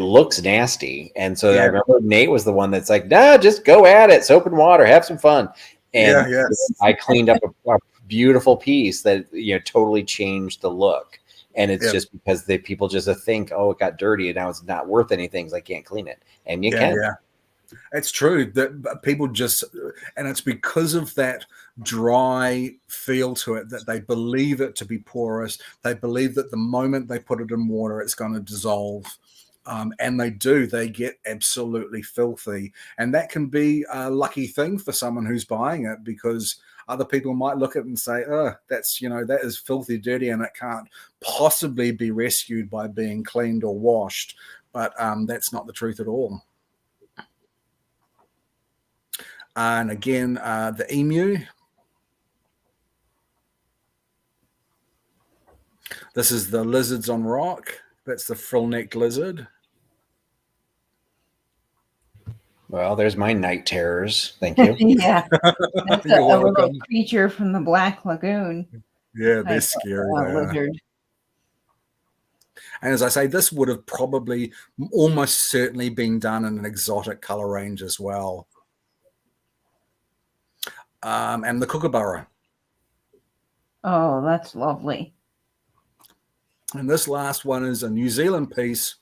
looks nasty. And so I remember Nate was the one that's like, nah, just go at it, soap and water, have some fun. And I cleaned up a beautiful piece that totally changed the look. And it's just because people just think, oh, it got dirty and now it's not worth anything, so I can't clean it. And you can. Yeah. It's true that people just, and it's because of that dry feel to it that they believe it to be porous. They believe that the moment they put it in water, it's going to dissolve. And they do. They get absolutely filthy. And that can be a lucky thing for someone who's buying it, because other people might look at it and say, oh, that's, that is filthy dirty and it can't possibly be rescued by being cleaned or washed. But that's not the truth at all. And again, the emu. This is the lizards on rock. That's the frill-necked lizard. Well, there's my night terrors. Thank you. Yeah. That's a little creature from the Black Lagoon. Yeah, they're scary. Lizard. And as I say, this would have probably almost certainly been done in an exotic color range as well. And the kookaburra. Oh, that's lovely. And this last one is a New Zealand piece.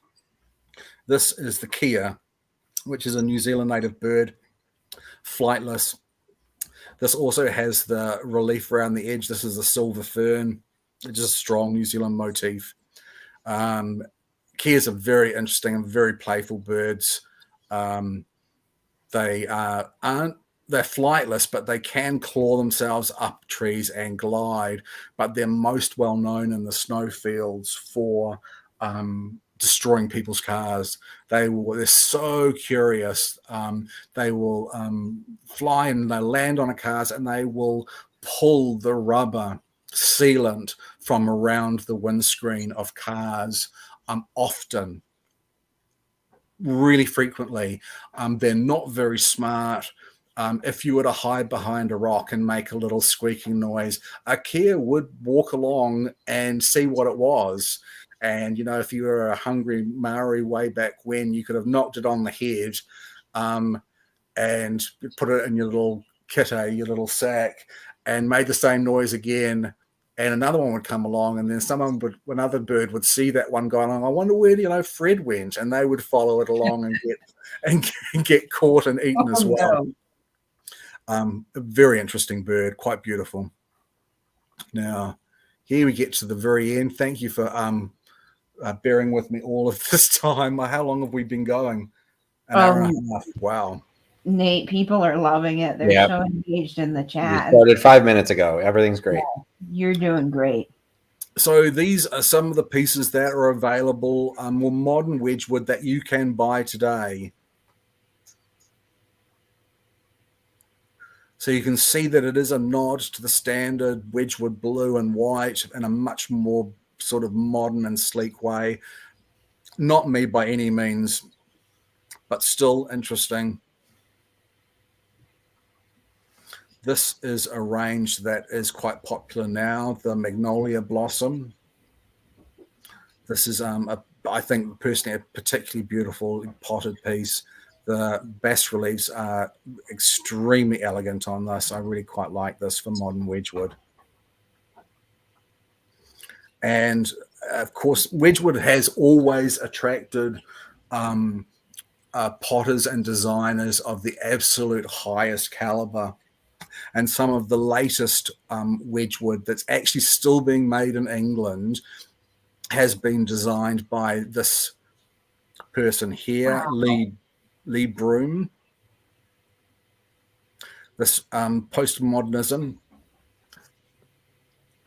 This is the kia, which is a New Zealand native bird, flightless. This also has the relief around the edge. This is a silver fern, which is a strong New Zealand motif. Kias are very interesting and very playful birds. They're flightless, but they can claw themselves up trees and glide. But they're most well known in the snowfields for destroying people's cars. They're so curious. They will fly and they land on cars, and they will pull the rubber sealant from around the windscreen of cars often. really frequently. They're not very smart. If you were to hide behind a rock and make a little squeaking noise, a Kia would walk along and see what it was. And, you know, if you were a hungry Maori way back when, you could have knocked it on the head and put it in your little kitty, your little sack, and made the same noise again. And another one would come along, and then another bird would see that one going on. I wonder where, you know, Fred went, and they would follow it along and get caught and eaten as well. No. A very interesting bird, quite beautiful. Now, here we get to the very end. Thank you for bearing with me all of this time. How long have we been going? An hour and a half. Wow. Nate, people are loving it. They're so engaged in the chat. You started 5 minutes ago. Everything's great. Yeah, you're doing great. So these are some of the pieces that are available, more modern Wedgwood that you can buy today. So you can see that it is a nod to the standard Wedgwood blue and white in a much more sort of modern and sleek way. Not me by any means, but still interesting. This is a range that is quite popular now, the Magnolia Blossom. This is, I think, personally, a particularly beautiful potted piece. The bas reliefs are extremely elegant on this. I really quite like this for modern Wedgwood. And, of course, Wedgwood has always attracted potters and designers of the absolute highest caliber. And some of the latest Wedgwood that's actually still being made in England has been designed by this person here, Lee Broom. This postmodernism.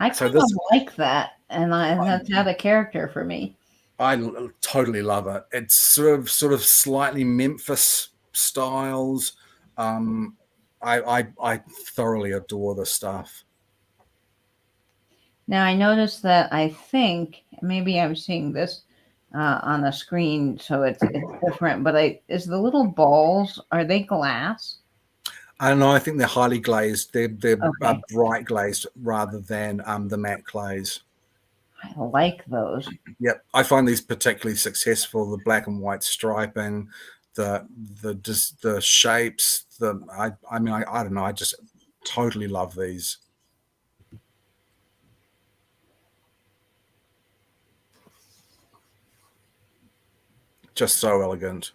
I kind of like that, and that's out of character for me. I totally love it. It's sort of slightly Memphis styles. I thoroughly adore this stuff. Now, I noticed that I think maybe I'm seeing this on the screen, so it's different, but is the little balls, are they glass? I don't know. I think they're highly glazed. They're bright glazed rather than the matte glaze. I like those. Yep. I find these particularly successful. The black and white striping, the shapes, I don't know. I just totally love these. Just so elegant.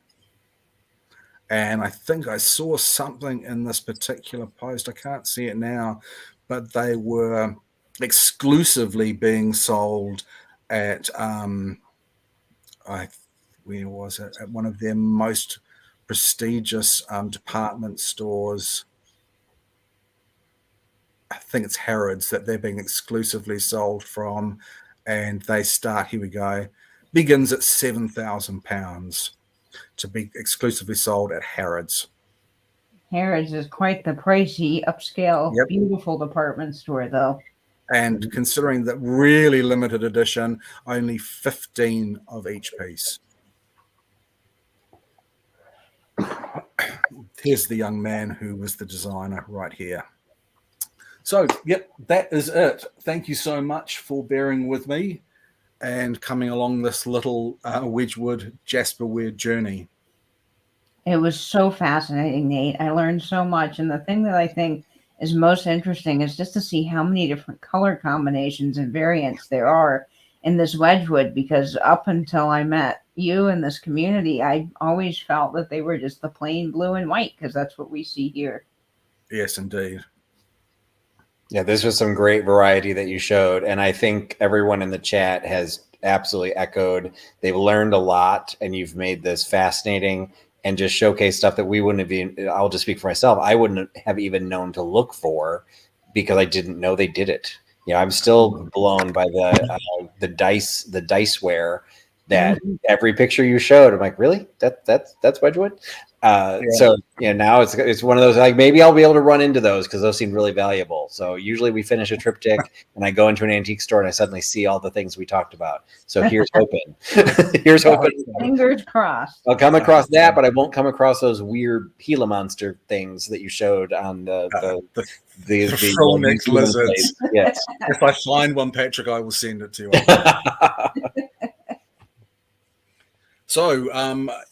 And I think I saw something in this particular post. I can't see it now, but they were exclusively being sold at where was it? At one of their most prestigious department stores. I think it's Harrods that they're being exclusively sold from, and they start, here we go, begins at £7,000 to be exclusively sold at Harrods. Harrods is quite the pricey, upscale, beautiful department store, though. And considering that really limited edition, only 15 of each piece. Here's the young man who was the designer right here. So, yep, that is it. Thank you so much for bearing with me and coming along this little Wedgwood Jasperware journey. It was so fascinating, Nate. I learned so much. And the thing that I think is most interesting is just to see how many different color combinations and variants there are in this Wedgwood, because up until I met you in this community, I always felt that they were just the plain blue and white, because that's what we see here. Yes, indeed. Yeah, this was some great variety that you showed. And I think everyone in the chat has absolutely echoed. They've learned a lot, and you've made this fascinating and just showcase stuff that we wouldn't have been, I'll just speak for myself, I wouldn't have even known to look for because I didn't know they did it. You know, I'm still blown by the diceware that every picture you showed, I'm like, really? That's Wedgwood? So now it's one of those, like, maybe I'll be able to run into those because those seem really valuable. So usually we finish a triptych and I go into an antique store and I suddenly see all the things we talked about. So here's hoping. Here's hoping. Fingers crossed. I'll come across that, but I won't come across those weird Gila monster things that you showed on the full neck lizards. Yes. If I find one, Patrick, I will send it to you. So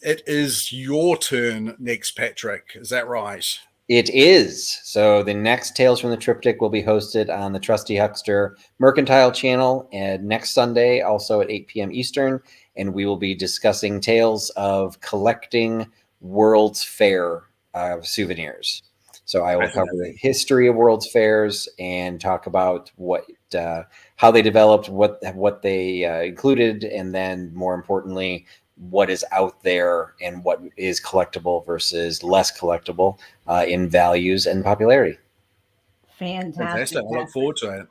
it is your turn next, Patrick. Is that right? It is. So the next Tales from the Triptych will be hosted on the Trusty Huckster Mercantile channel and next Sunday, also at 8 p.m. Eastern. And we will be discussing tales of collecting World's Fair souvenirs. So I will cover the history of World's Fairs and talk about how they developed, what they included, and then more importantly, what is out there and what is collectible versus less collectible in values and popularity. Fantastic. I look forward to it.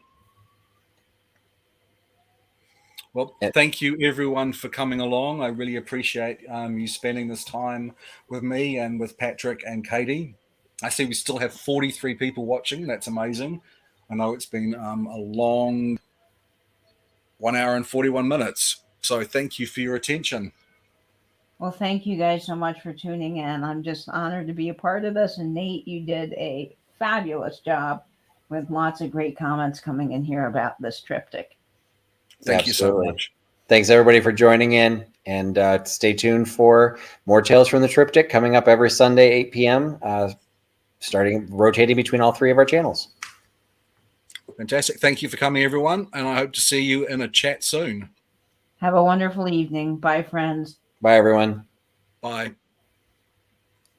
Well, thank you everyone for coming along. I really appreciate you spending this time with me and with Patrick and Caddie. I see we still have 43 people watching. That's amazing. I know it's been a long 1 hour and 41 minutes. So thank you for your attention. Well, thank you guys so much for tuning in. I'm just honored to be a part of this. And Nate, you did a fabulous job with lots of great comments coming in here about this triptych. Thank you so much. Thanks everybody for joining in, and stay tuned for more Tales from the Triptych coming up every Sunday, 8 p.m., rotating between all three of our channels. Fantastic. Thank you for coming, everyone, and I hope to see you in a chat soon. Have a wonderful evening. Bye, friends. Bye, everyone. Bye.